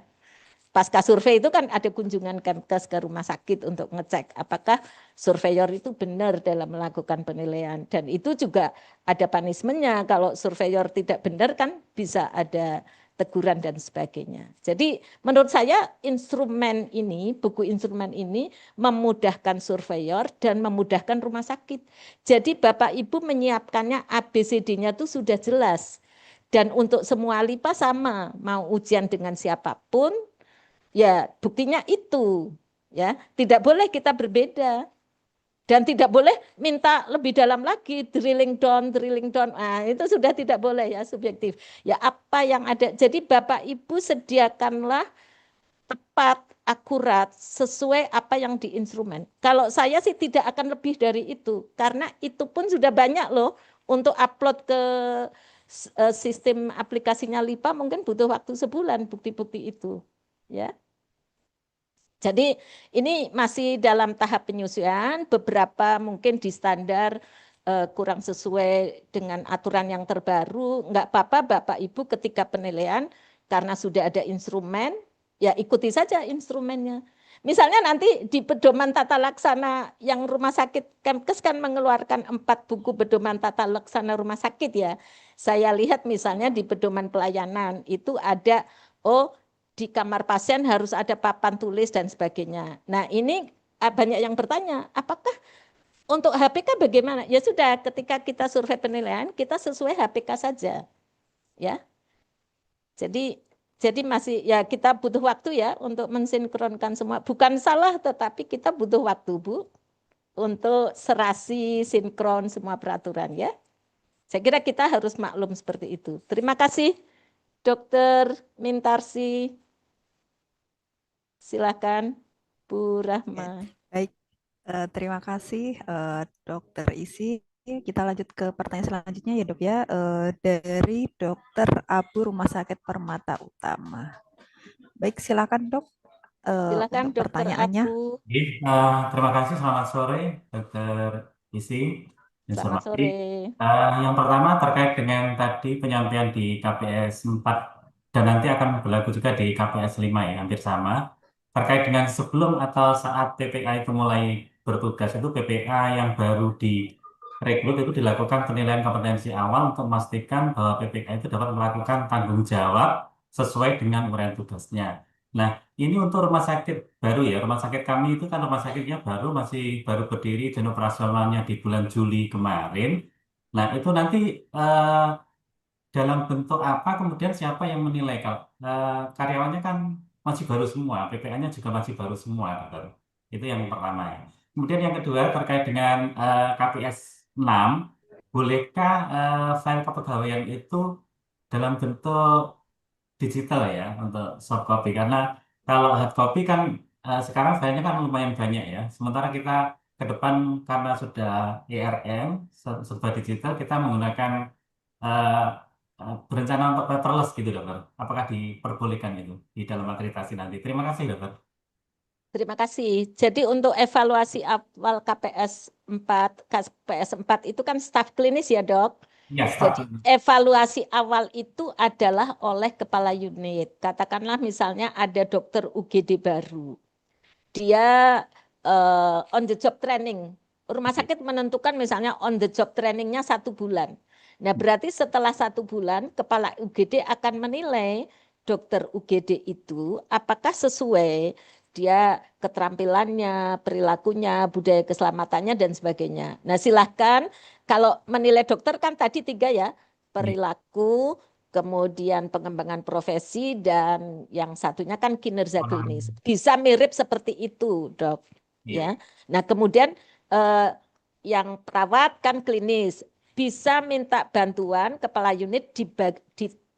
Pasca survei itu kan ada kunjungan Kemkes ke rumah sakit untuk ngecek apakah surveyor itu benar dalam melakukan penilaian. Dan itu juga ada punishment-nya. Kalau surveyor tidak benar kan bisa ada teguran dan sebagainya. Jadi menurut saya instrumen ini, buku instrumen ini memudahkan surveyor dan memudahkan rumah sakit. Jadi Bapak Ibu menyiapkannya ABCD-nya itu sudah jelas. Dan untuk semua LIPA sama, mau ujian dengan siapapun, ya buktinya itu. Ya, tidak boleh kita berbeda. Dan tidak boleh minta lebih dalam lagi, drilling down. Nah, itu sudah tidak boleh ya, subjektif. Ya apa yang ada. Jadi Bapak Ibu sediakanlah tepat, akurat, sesuai apa yang di instrumen. Kalau saya sih tidak akan lebih dari itu. Karena itu pun sudah banyak loh untuk upload ke sistem aplikasinya LIPA mungkin butuh waktu sebulan bukti-bukti itu. Ya. Jadi ini masih dalam tahap penyusuan, beberapa mungkin di standar kurang sesuai dengan aturan yang terbaru. Enggak apa-apa Bapak Ibu ketika penilaian, karena sudah ada instrumen, ya ikuti saja instrumennya. Misalnya nanti di pedoman tata laksana yang rumah sakit Kemkes kan mengeluarkan 4 buku pedoman tata laksana rumah sakit ya. Saya lihat misalnya di pedoman pelayanan itu ada, oh di kamar pasien harus ada papan tulis dan sebagainya. Nah ini banyak yang bertanya, apakah untuk HPK bagaimana? Ya sudah, ketika kita survei penilaian, kita sesuai HPK saja, ya. Jadi masih ya kita butuh waktu ya untuk mensinkronkan semua. Bukan salah, tetapi kita butuh waktu Bu untuk serasi, sinkron semua peraturan ya. Saya kira kita harus maklum seperti itu. Terima kasih, Dokter Mintarsi. Silakan, Bu Rahma. Baik, terima kasih Dokter Isi. Kita lanjut ke pertanyaan selanjutnya ya Dok ya, dari Dokter Abu Rumah Sakit Permata Utama. Baik, silakan Dok Silakan untuk Dokter pertanyaannya. Abu. Terima kasih. Selamat sore, Dokter Isi. Yang saya Selamat hormati. sore. Yang pertama terkait dengan tadi penyampaian di KPS 4 dan nanti akan berlaku juga di KPS 5 ya, hampir sama. Terkait dengan sebelum atau saat PPA itu mulai bertugas, itu PPA yang baru direkrut itu dilakukan penilaian kompetensi awal untuk memastikan bahwa PPA itu dapat melakukan tanggung jawab sesuai dengan uraian tugasnya. Nah, ini untuk rumah sakit baru ya, rumah sakit kami itu kan rumah sakitnya masih baru berdiri dan operasionalnya di bulan Juli kemarin. Nah, itu nanti eh, dalam bentuk apa, kemudian siapa yang menilai? Kalau karyawannya kan masih baru semua, PPA-nya juga masih baru semua, Dokter. Itu yang pertama ya. Kemudian yang kedua terkait dengan KPS 6, bolehkah file kepegawaian itu dalam bentuk digital ya untuk soft copy, karena kalau hard copy kan sekarang filenya kan lumayan banyak ya. Sementara kita ke depan karena sudah ERM serba digital, kita menggunakan eh, berencana untuk paperless gitu Dokter. Apakah diperbolehkan itu di dalam akreditasi nanti? Terima kasih Dokter. Terima kasih. Jadi untuk evaluasi awal KPS 4 itu kan staf klinis ya Dok. Ya, Jadi staf. evaluasi awal itu adalah oleh kepala unit. Katakanlah misalnya ada dokter UGD baru. Dia on the job training. Rumah sakit menentukan misalnya on the job trainingnya 1 bulan. Nah berarti setelah 1 bulan kepala UGD akan menilai dokter UGD itu apakah sesuai dia keterampilannya, perilakunya, budaya keselamatannya dan sebagainya. Nah silahkan kalau menilai dokter kan tadi 3 ya, perilaku, kemudian pengembangan profesi, dan yang satunya kan kinerja klinis. Bisa mirip seperti itu, Dok. Ya. Nah, kemudian yang perawat kan klinis, bisa minta bantuan kepala unit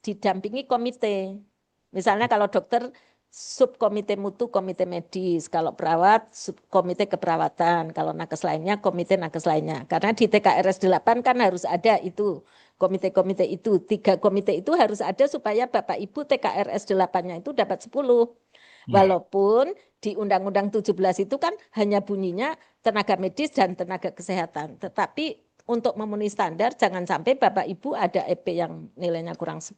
didampingi komite. Misalnya kalau dokter subkomite mutu, komite medis, kalau perawat subkomite keperawatan, kalau nakes lainnya komite nakes lainnya. Karena di TKRS 8 kan harus ada itu komite-komite itu, 3 komite itu harus ada supaya Bapak Ibu TKRS 8-nya itu dapat 10. Walaupun di Undang-Undang 17 itu kan hanya bunyinya tenaga medis dan tenaga kesehatan. Tetapi untuk memenuhi standar jangan sampai Bapak Ibu ada EP yang nilainya kurang 10,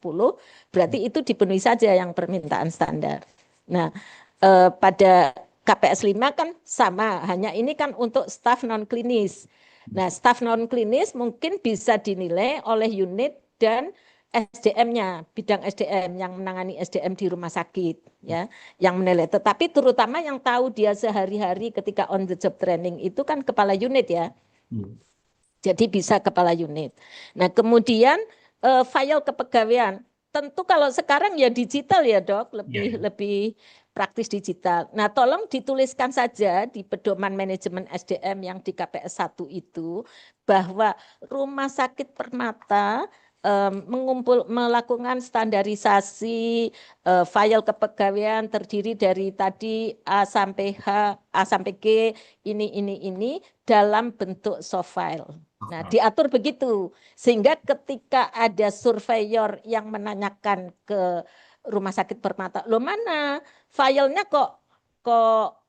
berarti itu dipenuhi saja yang permintaan standar. Nah, pada KPS 5 kan sama, hanya ini kan untuk staf non klinis. Nah, staf non klinis mungkin bisa dinilai oleh unit dan SDM-nya, bidang SDM yang menangani SDM di rumah sakit, ya, yang menilai. Tetapi terutama yang tahu dia sehari-hari ketika on the job training itu kan kepala unit ya. Jadi bisa kepala unit. Nah, kemudian file kepegawaian. Tentu kalau sekarang ya digital ya Dok, lebih praktis digital. Nah, tolong dituliskan saja di pedoman manajemen SDM yang di KPS 1 itu bahwa Rumah Sakit Permata melakukan standarisasi file kepegawaian terdiri dari tadi A sampai H, A sampai G, ini dalam bentuk soft file. Nah, diatur begitu sehingga ketika ada surveyor yang menanyakan ke Rumah Sakit Permata, loh mana filenya kok kok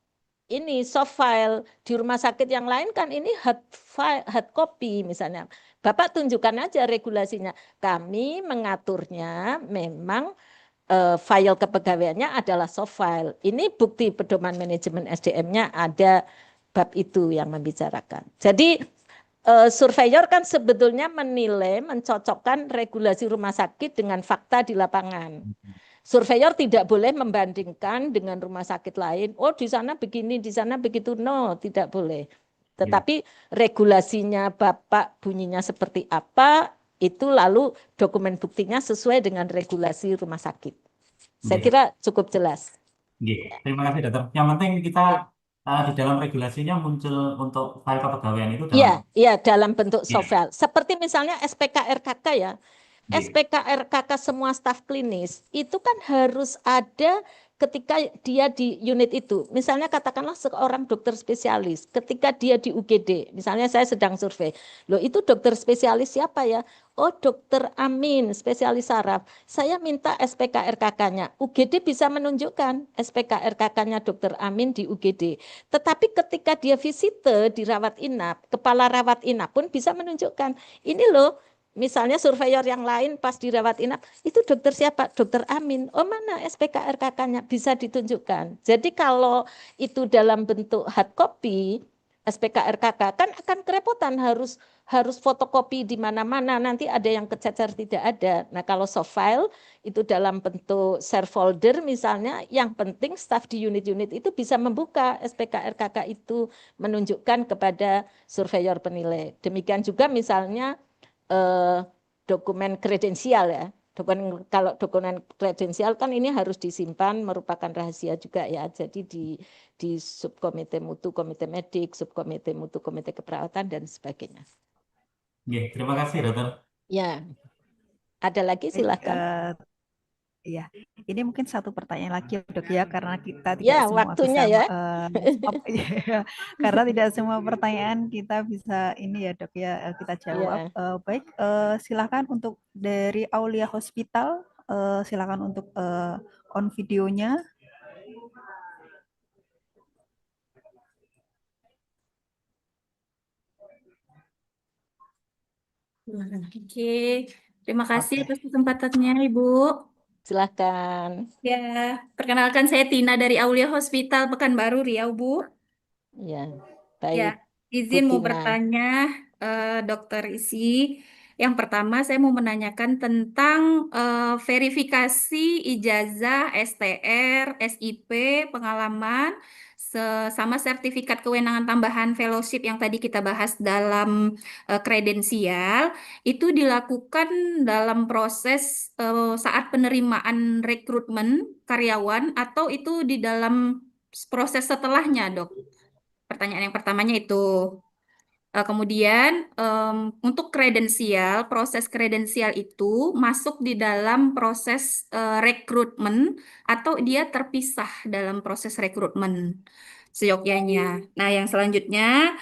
ini soft file di rumah sakit yang lain kan ini hard file, hard copy misalnya. Bapak tunjukkan aja regulasinya. Kami mengaturnya memang file kepegawaiannya adalah soft file. Ini bukti pedoman manajemen SDM-nya ada bab itu yang membicarakan. Jadi surveyor kan sebetulnya menilai, mencocokkan regulasi rumah sakit dengan fakta di lapangan. Surveyor tidak boleh membandingkan dengan rumah sakit lain. Oh, di sana begini, di sana begitu. No, tidak boleh. Tetapi regulasinya Bapak bunyinya seperti apa, itu lalu dokumen buktinya sesuai dengan regulasi rumah sakit. Saya kira cukup jelas. Terima kasih dokter. Yang penting kita di dalam regulasinya muncul untuk file kepegawaian itu Iya, dalam iya dalam bentuk Iya. soft file. Seperti misalnya SPK-RKK ya. Iya. SPK-RKK semua staf klinis itu kan harus ada ketika dia di unit itu. Misalnya katakanlah seorang dokter spesialis, ketika dia di UGD, misalnya saya sedang survei, loh itu dokter spesialis siapa ya? Oh dokter Amin, spesialis saraf. Saya minta SPK-RKK-nya. UGD bisa menunjukkan SPK-RKK-nya dokter Amin di UGD. Tetapi ketika dia visite di rawat inap, kepala rawat inap pun bisa menunjukkan, ini loh, misalnya surveyor yang lain pas dirawat inap, itu dokter siapa? Dokter Amin. Oh mana SPK-RKK-nya? Bisa ditunjukkan. Jadi kalau itu dalam bentuk hard copy, SPK-RKK kan akan kerepotan harus fotokopi di mana-mana, nanti ada yang kececer tidak ada. Nah kalau soft file itu dalam bentuk share folder misalnya, yang penting staf di unit-unit itu bisa membuka SPK-RKK itu menunjukkan kepada surveyor penilai. Demikian juga misalnya dokumen kredensial ya. Kalau dokumen kredensial kan ini harus disimpan, merupakan rahasia juga ya. Jadi di subkomite mutu, komite medik, subkomite mutu, komite keperawatan dan sebagainya. Terima kasih dokter. Ya, ada lagi silakan. Ya, ini mungkin satu pertanyaan lagi dok ya, karena kita tidak Ya, semua waktunya bisa ya. karena tidak semua pertanyaan kita bisa ini ya dok ya kita jawab. Baik, silakan untuk dari Aulia Hospital, silakan untuk on videonya. Oke, terima kasih atas kesempatannya Ibu. Silakan. Ya, perkenalkan saya Tina dari Aulia Hospital Pekanbaru Riau, Bu. Ya, Ya, baik. izin mau Tina. bertanya, Dokter Isi. Yang pertama, saya mau menanyakan tentang verifikasi ijazah, STR, SIP, pengalaman, sama sertifikat kewenangan tambahan fellowship yang tadi kita bahas dalam kredensial, itu dilakukan dalam proses saat penerimaan rekrutmen karyawan atau itu di dalam proses setelahnya, Dok? Pertanyaan yang pertamanya itu. Kemudian untuk kredensial, proses kredensial itu masuk di dalam proses rekrutmen atau dia terpisah dalam proses rekrutmen seyogyanya. Nah, yang selanjutnya,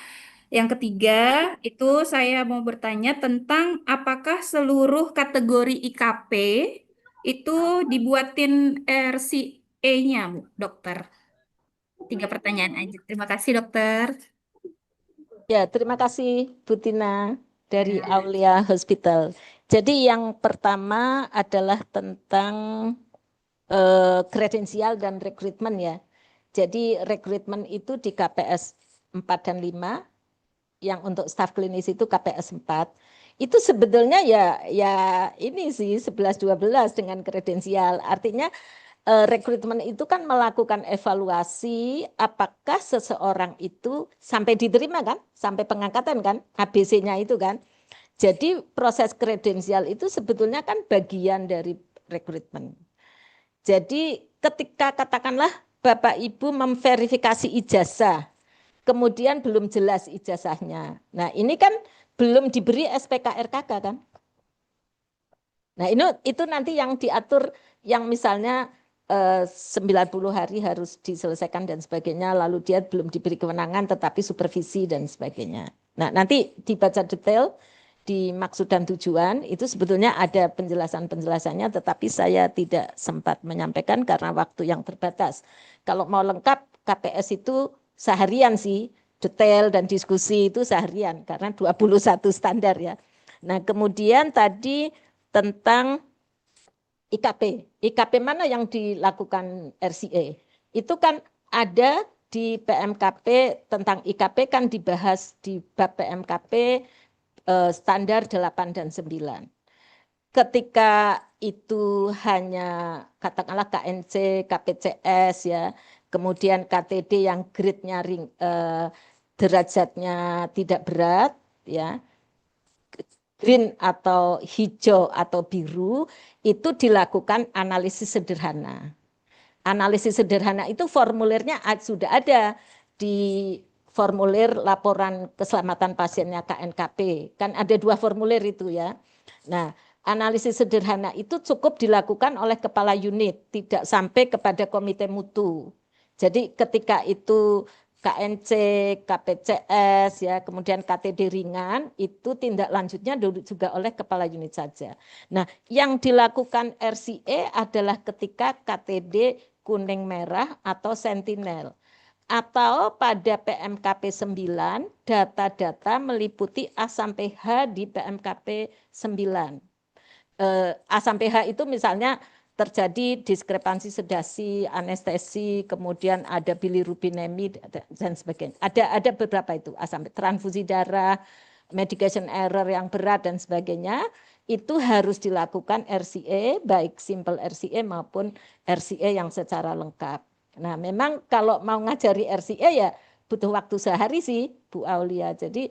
yang ketiga itu saya mau bertanya tentang apakah seluruh kategori IKP itu dibuatin RCA-nya, dokter? 3 pertanyaan aja. Terima kasih, dokter. Ya, terima kasih Bu Tina dari Aulia Hospital. Jadi yang pertama adalah tentang kredensial dan rekrutmen ya. Jadi rekrutmen itu di KPS 4 dan 5, yang untuk staf klinis itu KPS 4. Itu sebetulnya ya ini sih 11-12 dengan kredensial. Artinya rekrutmen itu kan melakukan evaluasi apakah seseorang itu sampai diterima kan, sampai pengangkatan kan, ABC-nya itu kan. Jadi proses kredensial itu sebetulnya kan bagian dari rekrutmen. Jadi ketika katakanlah Bapak Ibu memverifikasi ijazah, kemudian belum jelas ijazahnya. Nah ini kan belum diberi SPK-RKK kan. Nah itu nanti yang diatur yang misalnya 90 hari harus diselesaikan dan sebagainya, lalu dia belum diberi kewenangan tetapi supervisi dan sebagainya. Nah nanti dibaca detail di maksud dan tujuan itu sebetulnya ada penjelasan-penjelasannya, tetapi saya tidak sempat menyampaikan karena waktu yang terbatas. Kalau mau lengkap KPS itu seharian sih, detail dan diskusi itu seharian karena 21 standar ya. Nah, kemudian tadi tentang IKP. IKP mana yang dilakukan RCA? Itu kan ada di PMKP tentang IKP kan dibahas di bab PMKP standar 8 dan 9. Ketika itu hanya katakanlah KNC, KPCS ya, kemudian KTD yang grade-nya derajatnya tidak berat ya, green atau hijau atau biru, itu dilakukan analisis sederhana. Analisis sederhana itu formulirnya sudah ada di formulir laporan keselamatan pasiennya KNKP. Kan ada 2 formulir itu ya. Nah, analisis sederhana itu cukup dilakukan oleh kepala unit, tidak sampai kepada komite mutu. Jadi ketika itu KNC, KPCS, ya, kemudian KTD ringan, itu tindak lanjutnya juga oleh kepala unit saja. Nah, yang dilakukan RCA adalah ketika KTD kuning merah atau sentinel. Atau pada PMKP 9, data-data meliputi A sampai H di PMKP 9. A sampai H itu misalnya terjadi diskrepansi sedasi, anestesi, kemudian ada bilirubinemi dan sebagainya. Ada beberapa itu, sampai transfusi darah, medication error yang berat dan sebagainya, itu harus dilakukan RCA, baik simple RCA maupun RCA yang secara lengkap. Nah, memang kalau mau ngajari RCA ya butuh waktu sehari sih, Bu Aulia. Jadi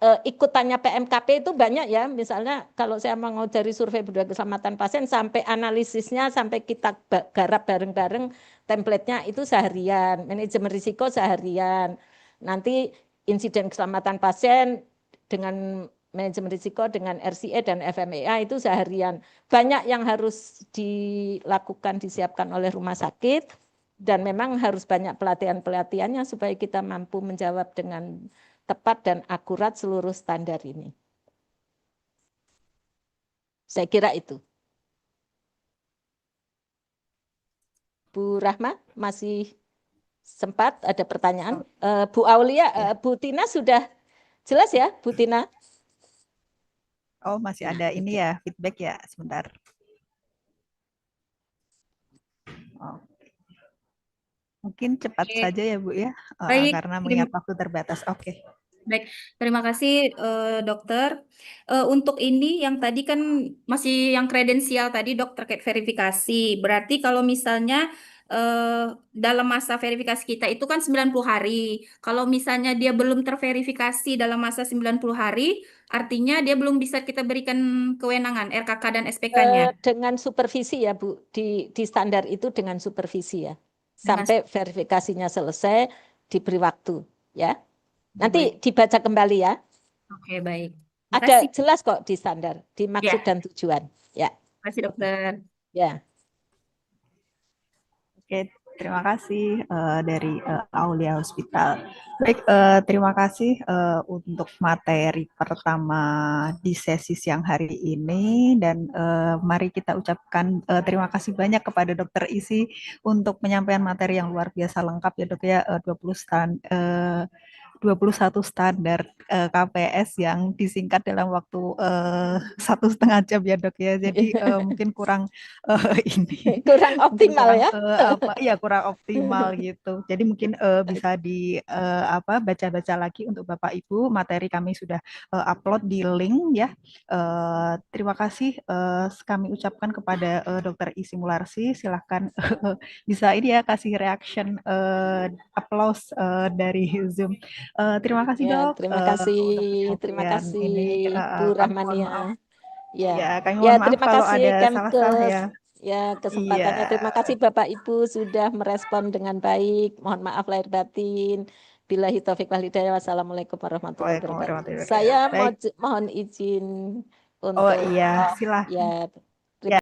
ikutannya PMKP itu banyak ya, misalnya kalau saya mau ngajari survei budaya keselamatan pasien sampai analisisnya, sampai kita garap bareng-bareng template-nya itu seharian, manajemen risiko seharian, nanti insiden keselamatan pasien dengan manajemen risiko dengan RCA dan FMEA itu seharian. Banyak yang harus dilakukan, disiapkan oleh rumah sakit, dan memang harus banyak pelatihan-pelatihannya supaya kita mampu menjawab dengan tepat dan akurat seluruh standar ini. Saya kira itu. Bu Rahma, masih sempat ada pertanyaan? Bu Aulia, Bu Tina sudah jelas ya, Bu Tina? Oh, masih ada ini ya, feedback ya, sebentar. Oh. Mungkin cepat saja ya Bu ya, Baik, karena mengingat waktu terbatas. Oke. Baik, terima kasih dokter. Untuk ini yang tadi kan masih yang kredensial tadi dok terkait verifikasi. Berarti kalau misalnya dalam masa verifikasi kita itu kan 90 hari. Kalau misalnya dia belum terverifikasi dalam masa 90 hari, artinya dia belum bisa kita berikan kewenangan RKK dan SPK-nya. Dengan supervisi ya Bu, di standar itu dengan supervisi ya. Sampai verifikasinya selesai, diberi waktu ya. Nanti dibaca kembali ya. Oke, baik. Ada jelas kok di standar, di maksud dan tujuan. Ya. Terima kasih dokter. Ya. Oke, terima kasih dari Aulia Hospital. Baik, terima kasih untuk materi pertama di sesi siang hari ini, dan mari kita ucapkan terima kasih banyak kepada Dr. Isi untuk penyampaian materi yang luar biasa lengkap ya Dok ya, 21 standar KPS yang disingkat dalam waktu 1,5 jam ya Dok ya. Jadi mungkin kurang kurang optimal ya. Kurang optimal gitu. Jadi mungkin bisa baca-baca lagi untuk Bapak Ibu. Materi kami sudah upload di link ya. Terima kasih kami ucapkan kepada Dr. Isi Mularsi. Silahkan bisa ini ya kasih reaction applause dari Zoom. Terima kasih ya, Dok. Terima kasih Bu Rahmania. Ya, kami mohon maaf terima kalau kasih ada salah-salah ya. Ya, kesempatannya. Terima kasih Bapak Ibu sudah merespon dengan baik. Mohon maaf lahir batin. Billahi taufiq wal hidayah. Wassalamualaikum warahmatullahi wabarakatuh. Saya mohon izin untuk silahkan. ya